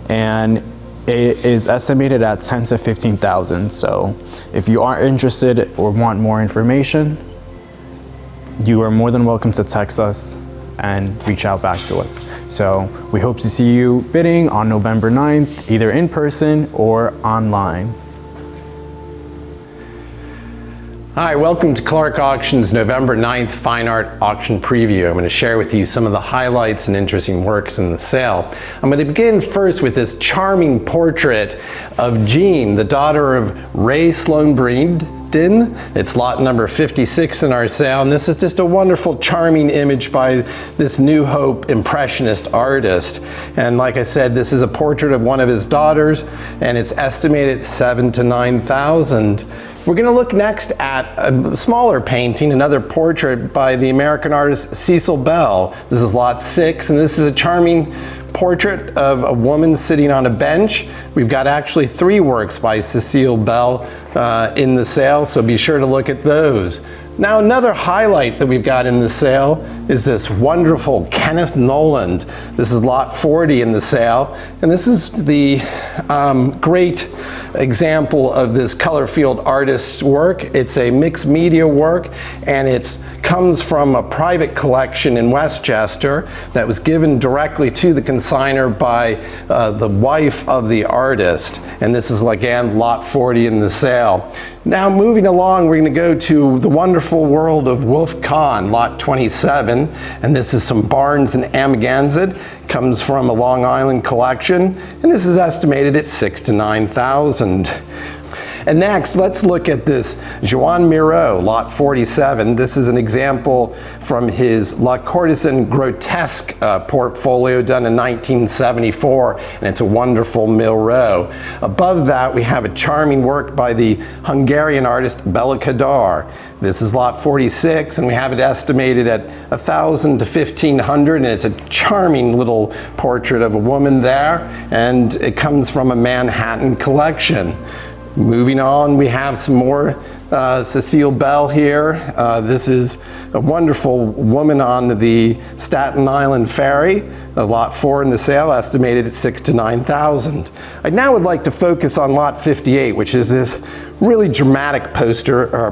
and it is estimated at $10,000 to $15,000. So if you are interested or want more information, you are more than welcome to text us and reach out back to us. So we hope to see you bidding on November 9th, either in person or online. Hi, welcome to Clarke Auction's November 9th Fine Art Auction Preview. I'm going to share with you some of the highlights and interesting works in the sale. I'm going to begin first with this charming portrait of Jean, the daughter of Ray Sloan Breed. It's lot number 56 in our sale, and this is just a wonderful, charming image by this New Hope Impressionist artist. And like I said, this is a portrait of one of his daughters, and it's estimated $7,000 to $9,000. We're going to look next at a smaller painting, another portrait by the American artist Cecil Bell. This is lot 6, and this is a charming portrait of a woman sitting on a bench. We've got actually 3 works by Cecil Bell in the sale, so be sure to look at those. Now, another highlight that we've got in the sale is this wonderful Kenneth Noland. This is lot 40 in the sale, and this is the great example of this color field artist's work. It's a mixed media work, and it comes from a private collection in Westchester that was given directly to the consignor by the wife of the artist. And this is again lot 40 in the sale. Now, moving along, we're going to go to the wonderful world of Wolf Kahn, lot 27, and this is some Barnes and Amagansett. Comes from a Long Island collection, and this is estimated at $6,000 to $9,000. And next, let's look at this Joan Miro, lot 47. This is an example from his La Courtesan Grotesque portfolio done in 1974, and it's a wonderful Miro. Above that, we have a charming work by the Hungarian artist Bela Kadar. This is lot 46, and we have it estimated at $1,000 to $1,500, and it's a charming little portrait of a woman there, and it comes from a Manhattan collection. Moving on, we have some more Cecil Bell here. This is a wonderful woman on the Staten Island ferry, lot 4 in the sale, estimated at $6,000 to $9,000. I now would like to focus on lot 58, which is this really dramatic poster or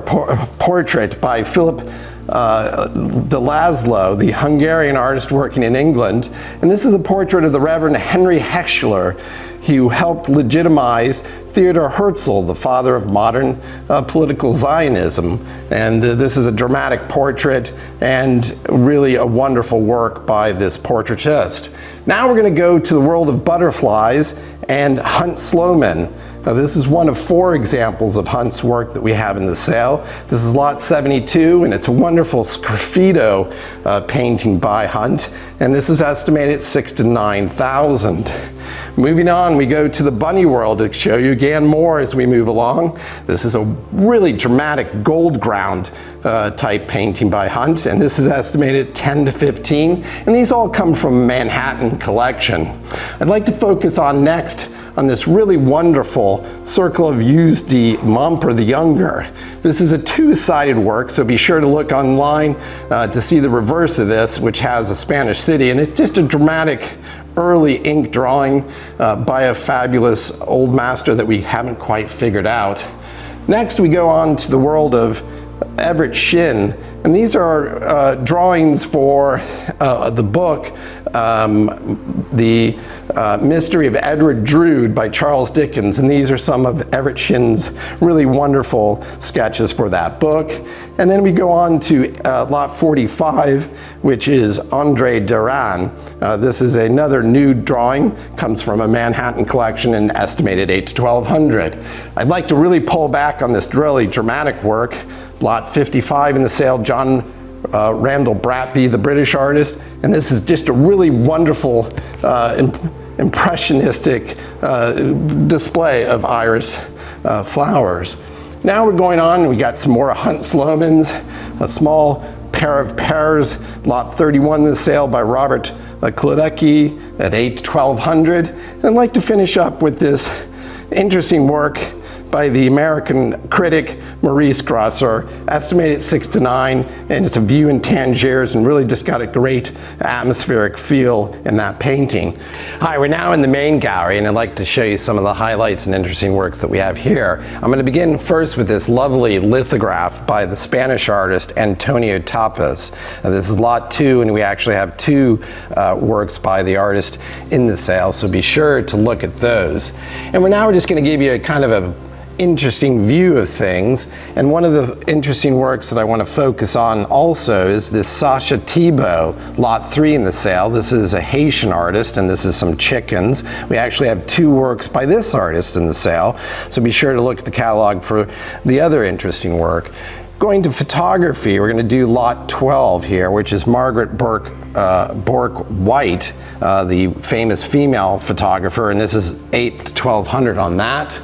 portrait by Philip de Laszlo, the Hungarian artist working in England. And this is a portrait of the Reverend Henry Heschler, who helped legitimize Theodor Herzl, the father of modern political Zionism. And this is a dramatic portrait and really a wonderful work by this portraitist. Now we're going to go to the world of butterflies and Hunt Sloman. Now, this is one of 4 examples of Hunt's work that we have in the sale. This is lot 72, and it's a wonderful sgraffito painting by Hunt, and this is estimated at $6,000 to $9,000. Moving on, we go to the bunny world to show you again more as we move along. This is a really dramatic gold ground type painting by Hunt, and this is estimated at $10,000 to $15,000, and these all come from a Manhattan collection. I'd like to focus on next on this really wonderful Circle of Use de Momper the Younger. This is a 2-sided work, so be sure to look online to see the reverse of this, which has a Spanish city, and it's just a dramatic early ink drawing by a fabulous old master that we haven't quite figured out. Next, we go on to the world of Everett Shinn, and these are drawings for the book The Mystery of Edward Drood by Charles Dickens, and these are some of Everett Shinn's really wonderful sketches for that book. And then we go on to lot 45, which is Andre Duran. This is another nude drawing, comes from a Manhattan collection and estimated $800 to $1,200. I'd like to really pull back on this really dramatic work. Lot 55 in the sale, John Randall Bratby, the British artist, and this is just a really wonderful impressionistic display of iris flowers. Now we're going on, we got some more Hunt Slomans, a small pair of pears, lot 31 in the sale by Robert Klodecki at $800 to $1,200. And I'd like to finish up with this interesting work by the American critic Maurice Grosser, estimated 6 to 9, and it's a view in Tangiers and really just got a great atmospheric feel in that painting. Hi, we're now in the main gallery, and I'd like to show you some of the highlights and interesting works that we have here. I'm going to begin first with this lovely lithograph by the Spanish artist Antonio Tapas. This is lot 2, and we actually have 2 works by the artist in the sale, so be sure to look at those. And we're just going to give you a kind of a interesting view of things. And one of the interesting works that I want to focus on also is this Sasha Thibault, lot 3 in the sale. This is a Haitian artist, and this is some chickens. We actually have 2 works by this artist in the sale, so be sure to look at the catalog for the other interesting work. Going to photography, we're going to do lot 12 here, which is Margaret Bourke White, the famous female photographer, and this is 8 to 1200 on that.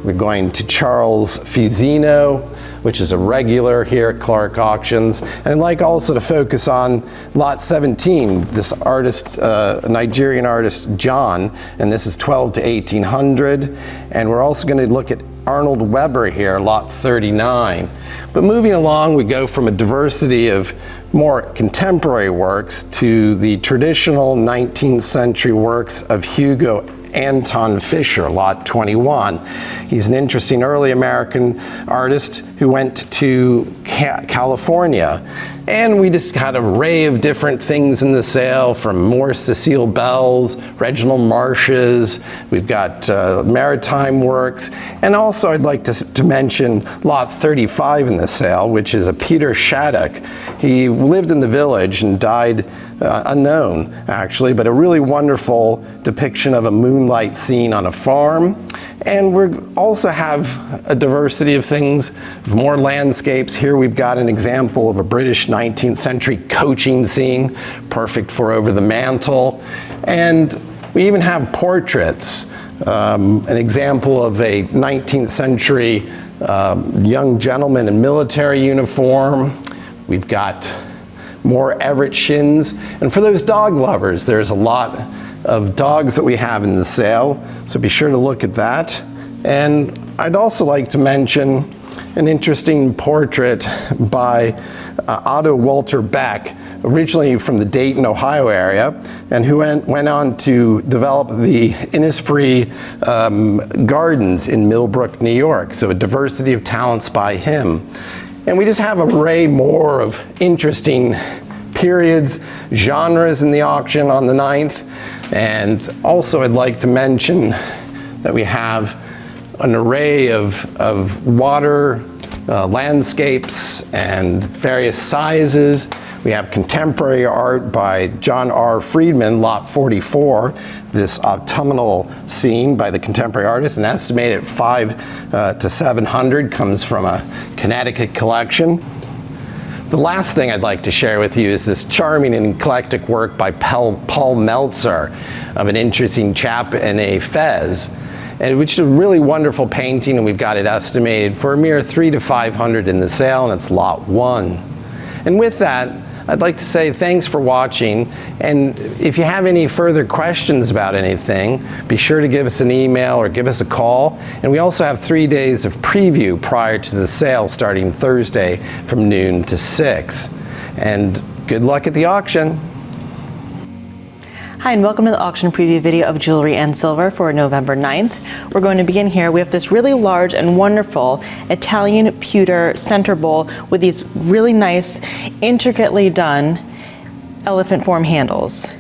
We're going to Charles Fusino, which is a regular here at Clarke Auctions. And I'd like also to focus on lot 17, this artist, Nigerian artist John, and this is 12 to 1800. And we're also going to look at Arnold Weber here, lot 39. But moving along, we go from a diversity of more contemporary works to the traditional 19th century works of Hugo Anton Fischer, lot 21. He's an interesting early American artist who went to California. And we just had an array of different things in the sale, from more Cecile Bells, Reginald Marsh's, we've got maritime works, and also I'd like to mention lot 35 in the sale, which is a Peter Shattuck. He lived in the village and died unknown, actually, but a really wonderful depiction of a moonlight scene on a farm. And we also have a diversity of things, more landscapes. Here we've got an example of a British 19th century coaching scene, perfect for over the mantle. And we even have portraits, an example of a 19th century young gentleman in military uniform. We've got more Everett Shins. And for those dog lovers, there's a lot of dogs that we have in the sale, so be sure to look at that. And I'd also like to mention an interesting portrait by Otto Walter Beck, originally from the Dayton, Ohio area, and who went on to develop the Innisfree Gardens in Millbrook, New York. So a diversity of talents by him. And we just have an array more of interesting periods, genres in the auction on the 9th. And also I'd like to mention that we have an array of water landscapes and various sizes. We have contemporary art by John R. Friedman, lot 44, this autumnal scene by the contemporary artist, an estimated 5 to 700, comes from a Connecticut collection. The last thing I'd like to share with you is this charming and eclectic work by Paul Meltzer of an interesting chap in a fez, which is a really wonderful painting, and we've got it estimated for a mere 3 to 500 in the sale, and it's lot 1. And with that, I'd like to say thanks for watching, and if you have any further questions about anything, be sure to give us an email or give us a call. And we also have 3 days of preview prior to the sale starting Thursday from noon to 6. And good luck at the auction. Hi, and welcome to the auction preview video of jewelry and silver for November 9th. We're going to begin here. We have this really large and wonderful Italian pewter center bowl with these really nice, intricately done elephant form handles.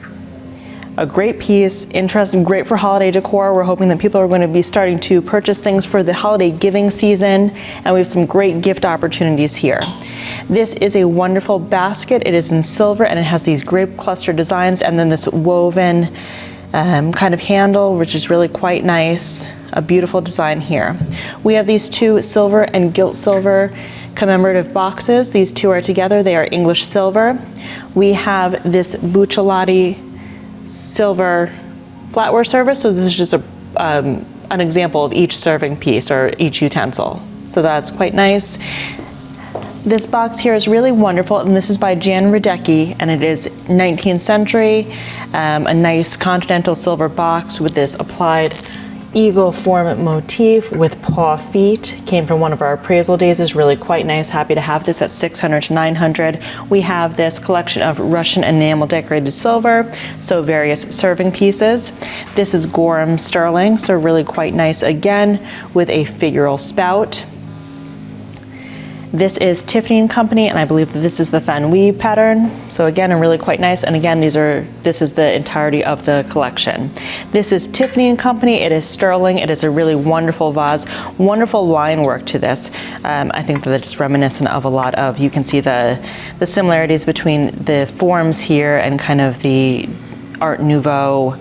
A great piece, interesting, great for holiday decor. We're hoping that people are going to be starting to purchase things for the holiday giving season, and we have some great gift opportunities here. This is a wonderful basket. It is in silver, and it has these grape cluster designs, and then this woven kind of handle, which is really quite nice. A beautiful design here. We have these 2 silver and gilt silver commemorative boxes. These 2 are together. They are English silver. We have this Buccellati silver flatware service. So this is just an example of each serving piece or each utensil. So that's quite nice. This box here is really wonderful, and this is by Jan Radecki, and it is 19th century, a nice continental silver box with this applied eagle form motif with paw feet. Came from one of our appraisal days. Is really quite nice. Happy to have this at 600 to 900. We have this collection of Russian enamel decorated silver, so various serving pieces. This is Gorham sterling, so really quite nice again with a figural spout. This is Tiffany & Company, and I believe that this is the Fan Weave pattern. So again, really quite nice. And again, this is the entirety of the collection. This is Tiffany & Company. It is sterling. It is a really wonderful vase, wonderful line work to this. I think that it's reminiscent of a lot of, you can see the similarities between the forms here and kind of the Art Nouveau,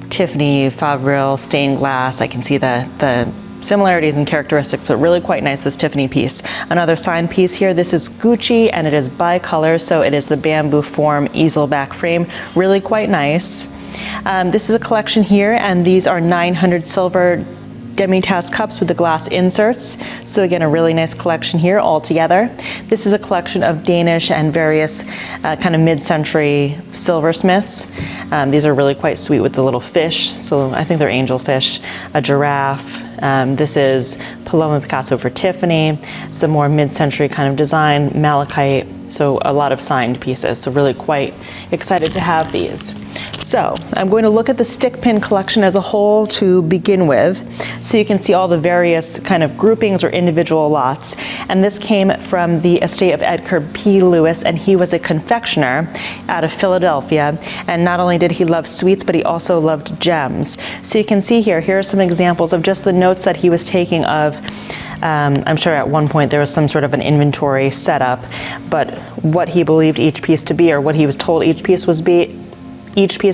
Tiffany, Favril, stained glass. I can see the similarities and characteristics, but really quite nice, this Tiffany piece. Another signed piece here, this is Gucci, and it is bicolor, so it is the bamboo form easel back frame, really quite nice. This is a collection here, and these are 900 silver demi-tasse cups with the glass inserts. So again, a really nice collection here all together. This is a collection of Danish and various kind of mid-century silversmiths. These are really quite sweet with the little fish. So I think they're angelfish, a giraffe. This is Paloma Picasso for Tiffany, some more mid-century kind of design, malachite. So a lot of signed pieces. So really quite excited to have these. So I'm going to look at the stick pin collection as a whole to begin with, so you can see all the various kind of groupings or individual lots. And this came from the estate of Edgar P. Lewis, and he was a confectioner out of Philadelphia. And not only did he love sweets, but he also loved gems. So you can see here are some examples of just the notes that he was taking of, I'm sure at one point there was some sort of an inventory set up, but what he believed each piece to be, or what he was told each piece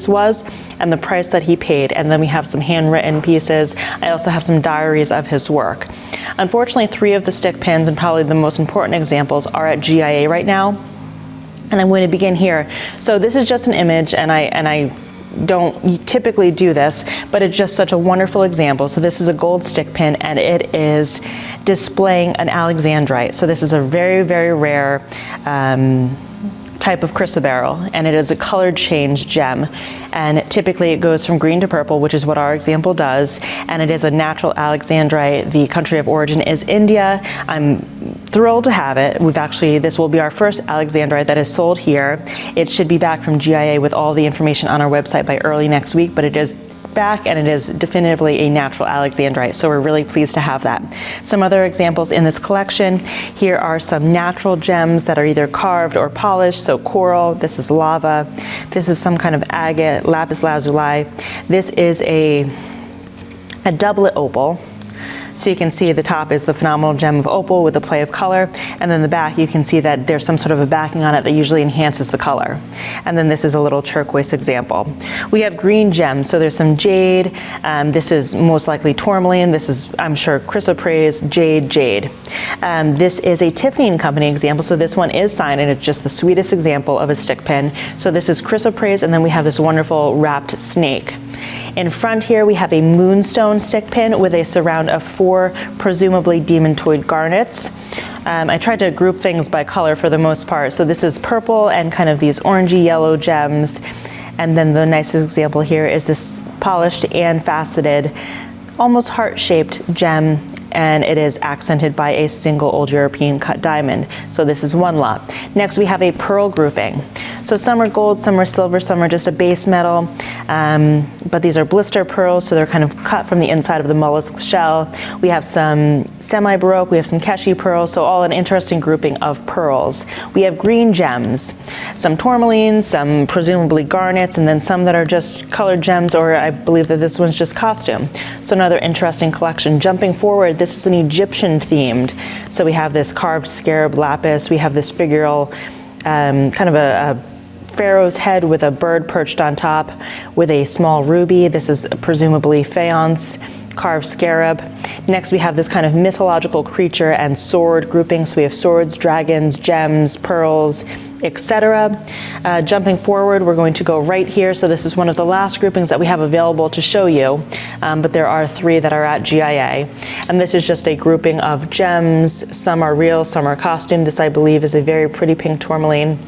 was, and the price that he paid. And then we have some handwritten pieces. I also have some diaries of his work. Unfortunately, 3 of the stick pins, and probably the most important examples, are at GIA right now. And I'm going to begin here. So this is just an image, and I don't typically do this, but it's just such a wonderful example. So this is a gold stick pin, and it is displaying an alexandrite. So this is a very, very rare type of chrysoberyl, and it is a colored change gem, and typically it goes from green to purple, which is what our example does, and it is a natural alexandrite. The country of origin is India. I'm thrilled to have it. This will be our first alexandrite that is sold here. It should be back from GIA with all the information on our website by early next week, but it is back, and it is definitively a natural alexandrite, so we're really pleased to have that. Some other examples in this collection, here are some natural gems that are either carved or polished, so coral, this is lava, this is some kind of agate, lapis lazuli, this is a doublet opal. So you can see the top is the phenomenal gem of opal with the play of color, and then the back you can see that there's some sort of a backing on it that usually enhances the color. And then this is a little turquoise example. We have green gems, so there's some jade, this is most likely tourmaline, this is, I'm sure, chrysoprase, jade. This is a Tiffany & Company example, so this one is signed, and it's just the sweetest example of a stick pin. So this is chrysoprase, and then we have this wonderful wrapped snake. In front here we have a moonstone stick pin with a surround of 4 presumably demantoid garnets. I tried to group things by color for the most part. So this is purple and kind of these orangey yellow gems. And then the nicest example here is this polished and faceted, almost heart-shaped gem, and it is accented by a single old European cut diamond. So this is one lot. Next we have a pearl grouping. So some are gold, some are silver, some are just a base metal, but these are blister pearls, so they're kind of cut from the inside of the mollusk shell. We have some semi-baroque, we have some Keshi pearls, so all an interesting grouping of pearls. We have green gems, some tourmalines, some presumably garnets, and then some that are just colored gems, or I believe that this one's just costume. So another interesting collection. Jumping forward, this is an Egyptian themed. So we have this carved scarab lapis, we have this figural, kind of a pharaoh's head with a bird perched on top with a small ruby. This is presumably faience, carved scarab. Next we have this kind of mythological creature and sword grouping. So we have swords, dragons, gems, pearls, etc. Jumping forward, we're going to go right here. So this is one of the last groupings that we have available to show you, but there are 3 that are at GIA. And this is just a grouping of gems. Some are real, some are costume. This, I believe, is a very pretty pink tourmaline.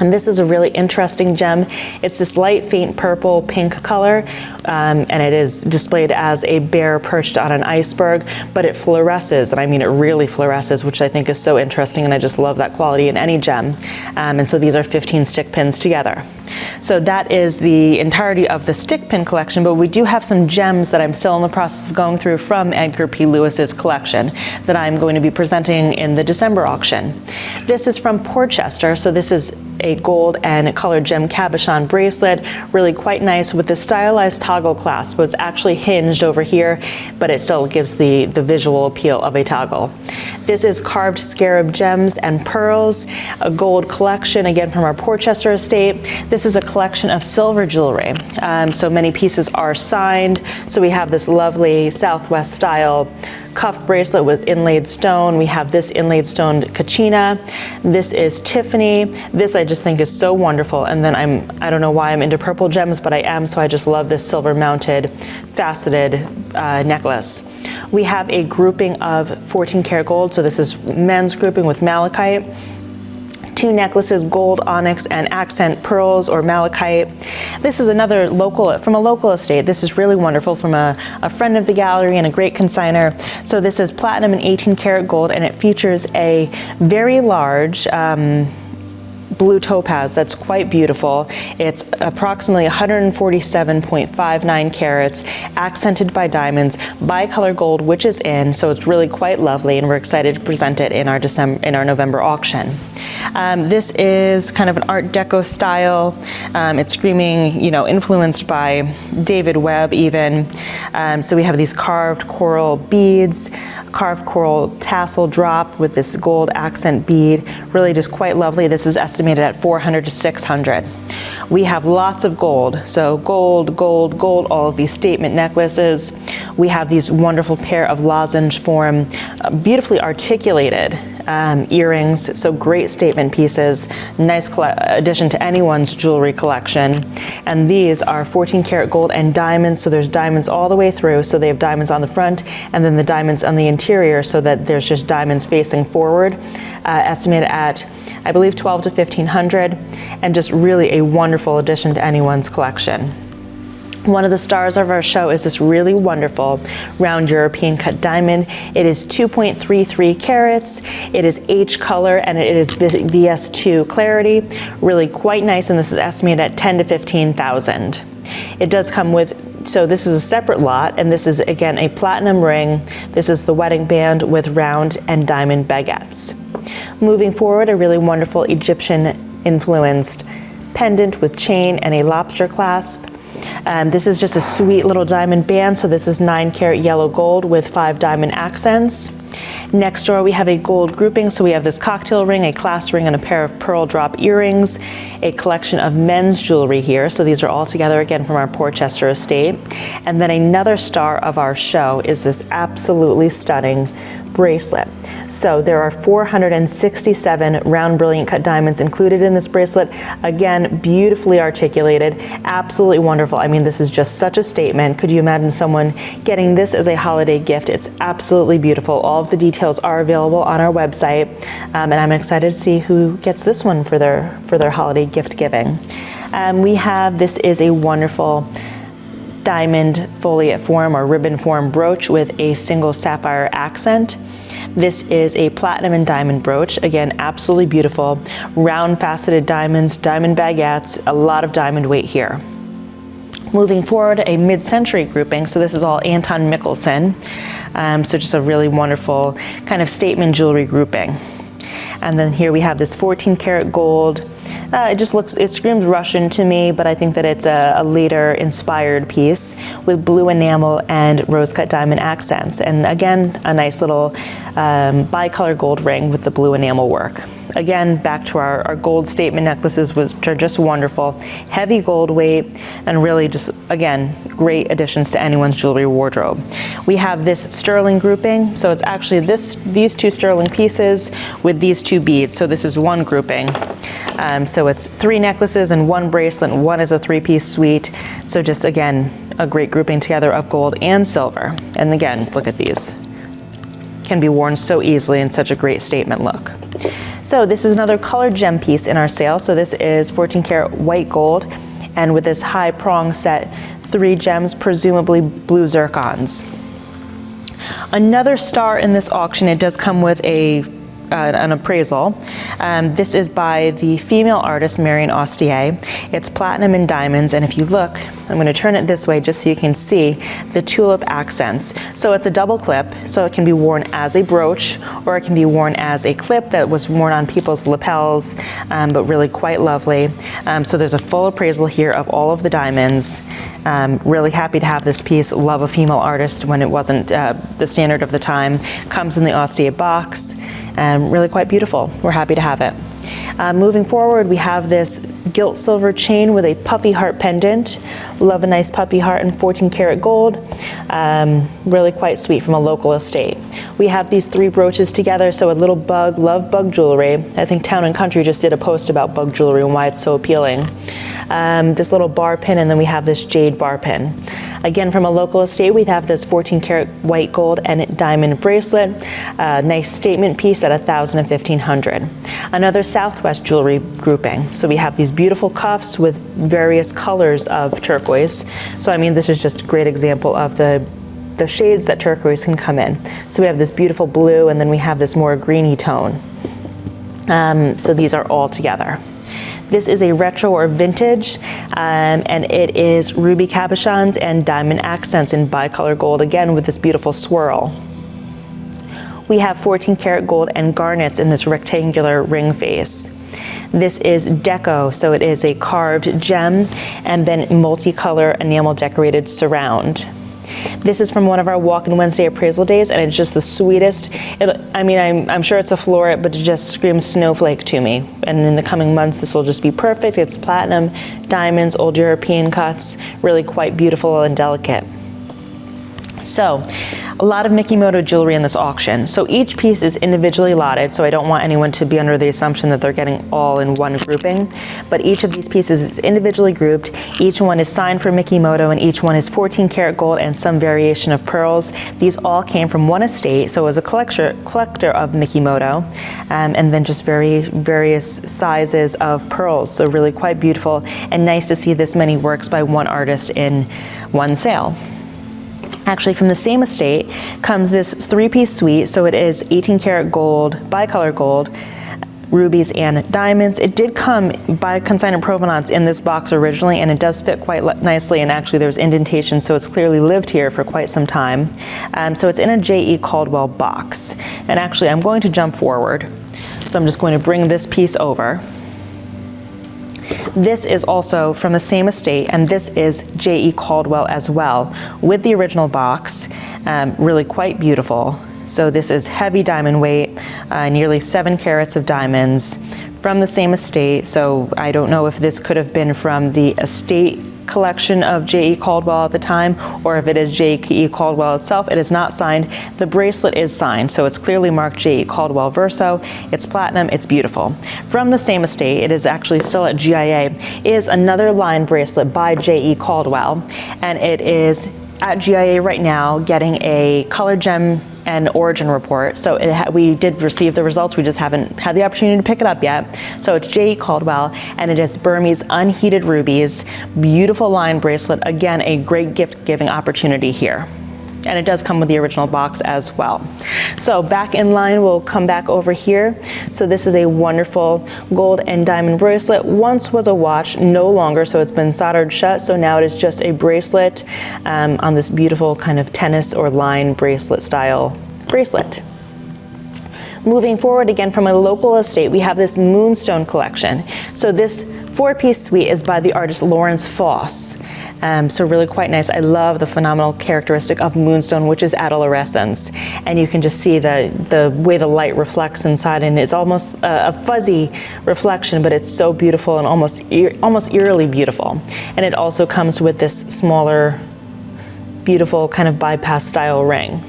And this is a really interesting gem. It's this light, faint purple pink color, and it is displayed as a bear perched on an iceberg, but it fluoresces, and I mean it really fluoresces, which I think is so interesting, and I just love that quality in any gem. And so these are 15 stick pins together. So that is the entirety of the stick pin collection, but we do have some gems that I'm still in the process of going through from Edgar P. Lewis's collection that I'm going to be presenting in the December auction. This is from Portchester, so this is a gold and colored gem cabochon bracelet, really quite nice with the stylized toggle clasp. It's actually hinged over here, but it still gives the visual appeal of a toggle. This is carved scarab gems and pearls, a gold collection, again from our Portchester estate. This is a collection of silver jewelry. So many pieces are signed. So we have this lovely Southwest style cuff bracelet with inlaid stone. We have this inlaid stone Kachina. This is Tiffany. This I just think is so wonderful. And then I don't know why I'm into purple gems, but I am, so I just love this silver mounted faceted necklace. We have a grouping of 14 karat gold. So this is men's grouping with malachite. 2 necklaces, gold, onyx, and accent pearls or malachite. This is another from a local estate. This is really wonderful from a friend of the gallery and a great consignor. So this is platinum and 18 karat gold, and it features a very large blue topaz that's quite beautiful. It's approximately 147.59 carats, accented by diamonds, bicolor gold, which is in, so it's really quite lovely, and we're excited to present it in our November auction. This is kind of an Art Deco style. It's screaming, influenced by David Webb even. So we have these carved coral beads, carved coral tassel drop with this gold accent bead, really just quite lovely. This is estimated at $400 to $600. We have lots of gold, so gold, gold, gold, all of these statement necklaces. We have these wonderful pair of lozenge form, beautifully articulated earrings, so great statement pieces, nice addition to anyone's jewelry collection. And these are 14 karat gold and diamonds, so there's diamonds all the way through, so they have diamonds on the front and then the diamonds on the interior, so that there's just diamonds facing forward, estimated at, I believe, $1,200 to $1,500, and just really a wonderful addition to anyone's collection. One of the stars of our show is this really wonderful round European cut diamond. It is 2.33 carats. It is H color and it is VS2 clarity. Really quite nice, and this is estimated at $10,000 to $15,000. It does come with, so this is a separate lot, and this is again a platinum ring. This is the wedding band with round and diamond baguettes. Moving forward, a really wonderful Egyptian influenced pendant with chain and a lobster clasp. This is just a sweet little diamond band, so this is 9 karat yellow gold with 5 diamond accents. Next door we have a gold grouping, so we have this cocktail ring, a clasp ring, and a pair of pearl drop earrings, a collection of men's jewelry here, so these are all together again from our Portchester estate. And then another star of our show is this absolutely stunning bracelet. So there are 467 round brilliant cut diamonds included in this bracelet. Again, beautifully articulated, absolutely wonderful. I mean, this is just such a statement. Could you imagine someone getting this as a holiday gift? It's absolutely beautiful. All of the details are available on our website, and I'm excited to see who gets this one for their holiday gift giving. We have, this is a wonderful diamond foliate form or ribbon form brooch with a single sapphire accent. This is a platinum and diamond brooch. Again, absolutely beautiful. Round faceted diamonds, diamond baguettes, a lot of diamond weight here. Moving forward, a mid-century grouping. So this is all Anton Michelson. So just a really wonderful kind of statement jewelry grouping. And then here we have this 14 karat gold. It screams Russian to me, but I think that it's a later inspired piece with blue enamel and rose cut diamond accents. And again, a nice little bicolor gold ring with the blue enamel work. Again, back to our gold statement necklaces, which are just wonderful. Heavy gold weight, and really just, again, great additions to anyone's jewelry wardrobe. We have this sterling grouping, so it's actually these 2 sterling pieces with these 2 beads. So this is one grouping. So it's 3 necklaces and 1 bracelet, and 1 is a 3-piece suite. So just, again, a great grouping together of gold and silver. And again, look at these. Can be worn so easily in such a great statement look. So this is another colored gem piece in our sale. So this is 14 karat white gold, and with this high prong set, 3 gems, presumably blue zircons. Another star in this auction, it does come with a an appraisal. This is by the female artist Marion Ostier. It's platinum and diamonds, and if you look, I'm going to turn it this way just so you can see the tulip accents. So it's a double clip, so it can be worn as a brooch, or it can be worn as a clip that was worn on people's lapels, but really quite lovely. So there's a full appraisal here of all of the diamonds. Really happy to have this piece. Love a female artist when it wasn't the standard of the time. Comes in the Ostier box, really quite beautiful. We're happy to have it. Moving forward, we have this gilt silver chain with a puppy heart pendant. Love a nice puppy heart in 14 karat gold. Really quite sweet from a local estate. We have these 3 brooches together, so a little bug, love bug jewelry. I think Town and Country just did a post about bug jewelry and why it's so appealing. This little bar pin, and then we have this jade bar pin. Again, from a local estate, we have this 14 karat white gold and diamond bracelet. Nice statement piece at $1,000 and $1,500. Another Southwest jewelry grouping. So we have these beautiful cuffs with various colors of turquoise. So I mean, this is just a great example of the shades that turquoise can come in. So we have this beautiful blue, and then we have this more greeny tone. So these are all together. This is a retro or vintage, and it is ruby cabochons and diamond accents in bicolor gold, again with this beautiful swirl. We have 14 karat gold and garnets in this rectangular ring face. This is deco, so it is a carved gem and then multicolor enamel decorated surround. This is from one of our Walk-in Wednesday appraisal days, and it's just the sweetest. I'm sure it's a floret, but it just screams snowflake to me. And in the coming months, this will just be perfect. It's platinum, diamonds, old European cuts, really quite beautiful and delicate. So, a lot of Mikimoto jewelry in this auction. So each piece is individually lotted, so I don't want anyone to be under the assumption that they're getting all in one grouping. But each of these pieces is individually grouped. Each one is signed for Mikimoto, and each one is 14 karat gold and some variation of pearls. These all came from one estate, so as a collector of Mikimoto, and then just various sizes of pearls. So really quite beautiful, and nice to see this many works by one artist in one sale. Actually, from the same estate comes this 3-piece suite, so it is 18 karat gold, bicolor gold, rubies and diamonds. It did come by consignment provenance in this box originally, and it does fit quite nicely, and actually there's indentation, so it's clearly lived here for quite some time. So it's in a J.E. Caldwell box. And actually, I'm going to jump forward, so I'm just going to bring this piece over. This is also from the same estate, and this is J.E. Caldwell as well, with the original box. Really quite beautiful. So this is heavy diamond weight, nearly 7 carats of diamonds from the same estate. So I don't know if this could have been from the estate collection of J.E. Caldwell at the time, or if it is J.E. Caldwell itself. It is not signed. The bracelet is signed, so it's clearly marked J.E. Caldwell Verso. It's platinum, it's beautiful. From the same estate, it is actually still at GIA, is another line bracelet by J.E. Caldwell, and it is at GIA right now getting a color gem and origin report. So we did receive the results, we just haven't had the opportunity to pick it up yet. So it's J.E. Caldwell, and it is Burmese unheated rubies, beautiful line bracelet. Again, a great gift giving opportunity here. And it does come with the original box as well. So back in line, we'll come back over here. So this is a wonderful gold and diamond bracelet. Once was a watch, no longer, so it's been soldered shut. So now it is just a bracelet on this beautiful kind of tennis or line bracelet style bracelet. Moving forward again from a local estate, we have this Moonstone collection. So this 4-piece suite is by the artist Lawrence Foss. So really quite nice. I love the phenomenal characteristic of Moonstone, which is adolescence. And you can just see the way the light reflects inside, and it's almost a fuzzy reflection, but it's so beautiful and almost eerily beautiful. And it also comes with this smaller, beautiful kind of bypass style ring.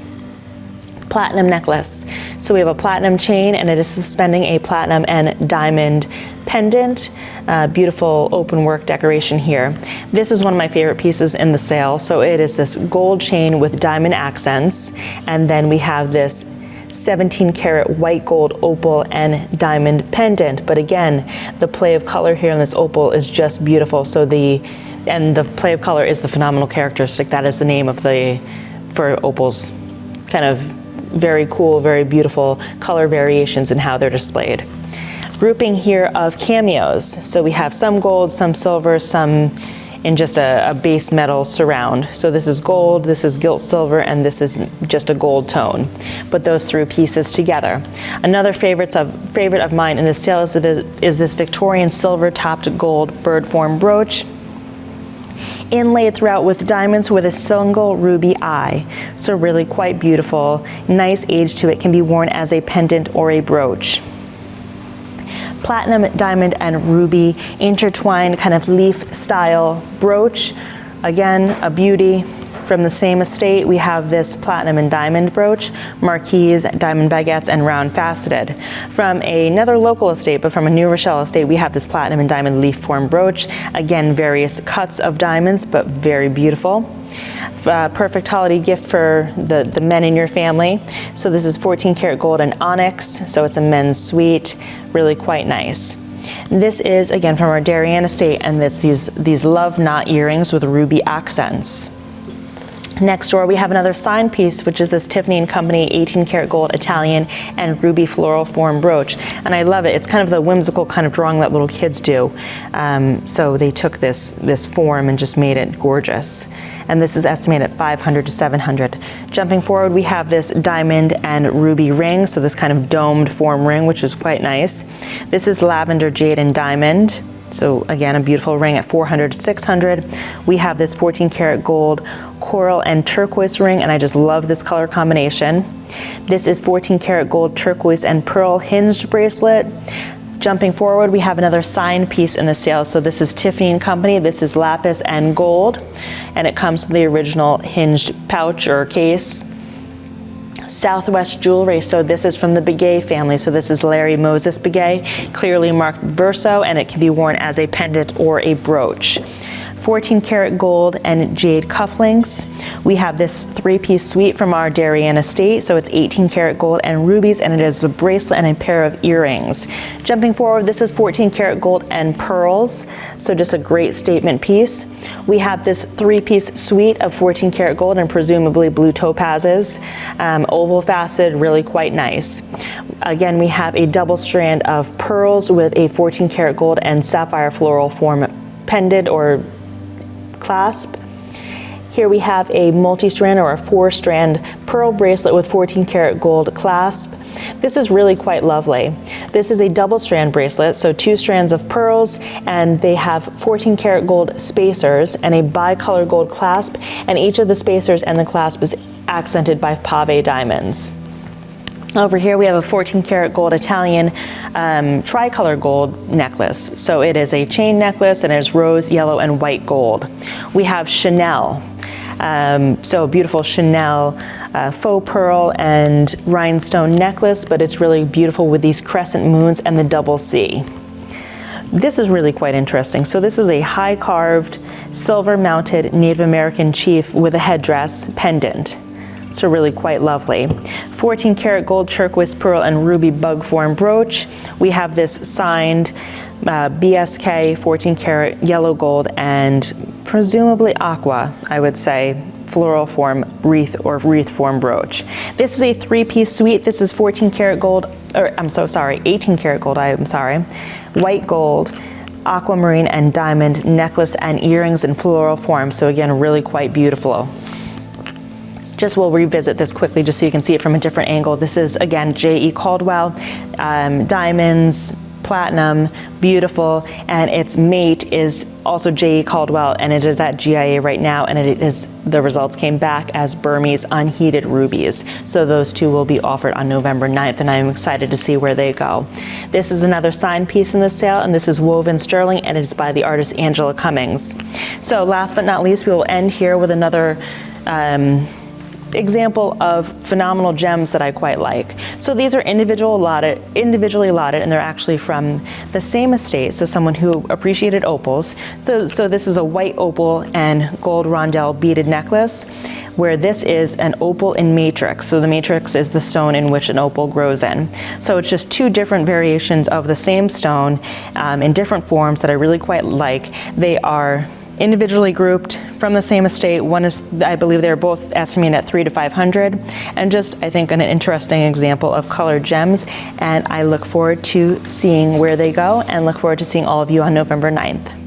Platinum necklace. So we have a platinum chain, and it is suspending a platinum and diamond pendant. Beautiful open work decoration here. This is one of my favorite pieces in the sale. So it is this gold chain with diamond accents, and then we have this 17 karat white gold opal and diamond pendant. But again, the play of color here in this opal is just beautiful. So the play of color is the phenomenal characteristic. That is the name of for opals, kind of very cool, very beautiful color variations in how they're displayed. Grouping here of cameos. So we have some gold, some silver, some in just a base metal surround. So this is gold, this is gilt silver, and this is just a gold tone. Put those three pieces together. Another favorite of mine in this sale is this Victorian silver topped gold bird form brooch, inlaid throughout with diamonds with a single ruby eye. So really quite beautiful, nice age to it, can be worn as a pendant or a brooch. Platinum, diamond, and ruby intertwined kind of leaf style brooch. Again, a beauty. From the same estate, we have this platinum and diamond brooch, marquise, diamond baguettes, and round faceted. From another local estate, but from a New Rochelle estate, we have this platinum and diamond leaf form brooch. Again, various cuts of diamonds, but very beautiful. Perfect holiday gift for the men in your family. So this is 14 karat gold and onyx, so it's a men's suite, really quite nice. This is, again, from our Darien estate, and it's these love knot earrings with ruby accents. Next door, we have another signed piece, which is this Tiffany & Company 18 karat gold Italian and ruby floral form brooch. And I love it. It's kind of the whimsical kind of drawing that little kids do. So they took this form and just made it gorgeous. And this is estimated at $500 to $700. Jumping forward, we have this diamond and ruby ring, so this kind of domed form ring, which is quite nice. This is lavender, jade, and diamond. So again, a beautiful ring at $400 to $600. We have this 14 karat gold coral and turquoise ring, and I just love this color combination. This is 14 karat gold turquoise and pearl hinged bracelet. Jumping forward, we have another signed piece in the sale. So this is Tiffany & Company. This is lapis and gold, and it comes with the original hinged pouch or case. Southwest Jewelry, so this is from the Begay family. So this is Larry Moses Begay, clearly marked verso, and it can be worn as a pendant or a brooch. 14 karat gold and jade cufflinks. We have this three-piece suite from our Darien estate, so it's 18 karat gold and rubies, and it is a bracelet and a pair of earrings. Jumping forward, this is 14 karat gold and pearls, so just a great statement piece. We have this three-piece suite of 14 karat gold and presumably blue topazes, oval faceted, really quite nice. Again, we have a double strand of pearls with a 14 karat gold and sapphire floral form pendant or clasp. Here we have a multi-strand or a 4-strand pearl bracelet with 14 karat gold clasp. This is really quite lovely. This is a double strand bracelet, so 2 strands of pearls, and they have 14 karat gold spacers and a bicolor gold clasp, and each of the spacers and the clasp is accented by pave diamonds. Over here we have a 14 karat gold Italian tricolor gold necklace. So it is a chain necklace, and it's rose, yellow, and white gold. We have Chanel. So a beautiful Chanel faux pearl and rhinestone necklace, but it's really beautiful with these crescent moons and the double C. This is really quite interesting. So this is a high carved silver mounted Native American chief with a headdress pendant. So really quite lovely. 14 karat gold turquoise pearl and ruby bug form brooch. We have this signed BSK 14 karat yellow gold and presumably aqua, I would say, floral form wreath or wreath form brooch. This is a 3-piece suite. This is 14 karat gold, or I'm so sorry, 18 karat gold, I'm sorry. White gold, aquamarine, and diamond necklace and earrings in floral form. So again, really quite beautiful. Just we'll revisit this quickly just so you can see it from a different angle. This is, again, J.E. Caldwell, diamonds, platinum, beautiful, and its mate is also J.E. Caldwell, and it is at GIA right now, and it is, the results came back as Burmese unheated rubies. So those two will be offered on November 9th, and I'm excited to see where they go. This is another signed piece in the sale, and this is woven sterling, and it's by the artist Angela Cummings. So last but not least, we will end here with another example of phenomenal gems that I quite like. So these are individually allotted, and they're actually from the same estate, so someone who appreciated opals. So this is a white opal and gold rondelle beaded necklace, where this is an opal in matrix. So the matrix is the stone in which an opal grows in. So it's just 2 different variations of the same stone in different forms that I really quite like. They are individually grouped from the same estate. One is, I believe they're both estimated at $300 to $500, and just, I think, an interesting example of colored gems. And I look forward to seeing where they go and look forward to seeing all of you on November 9th.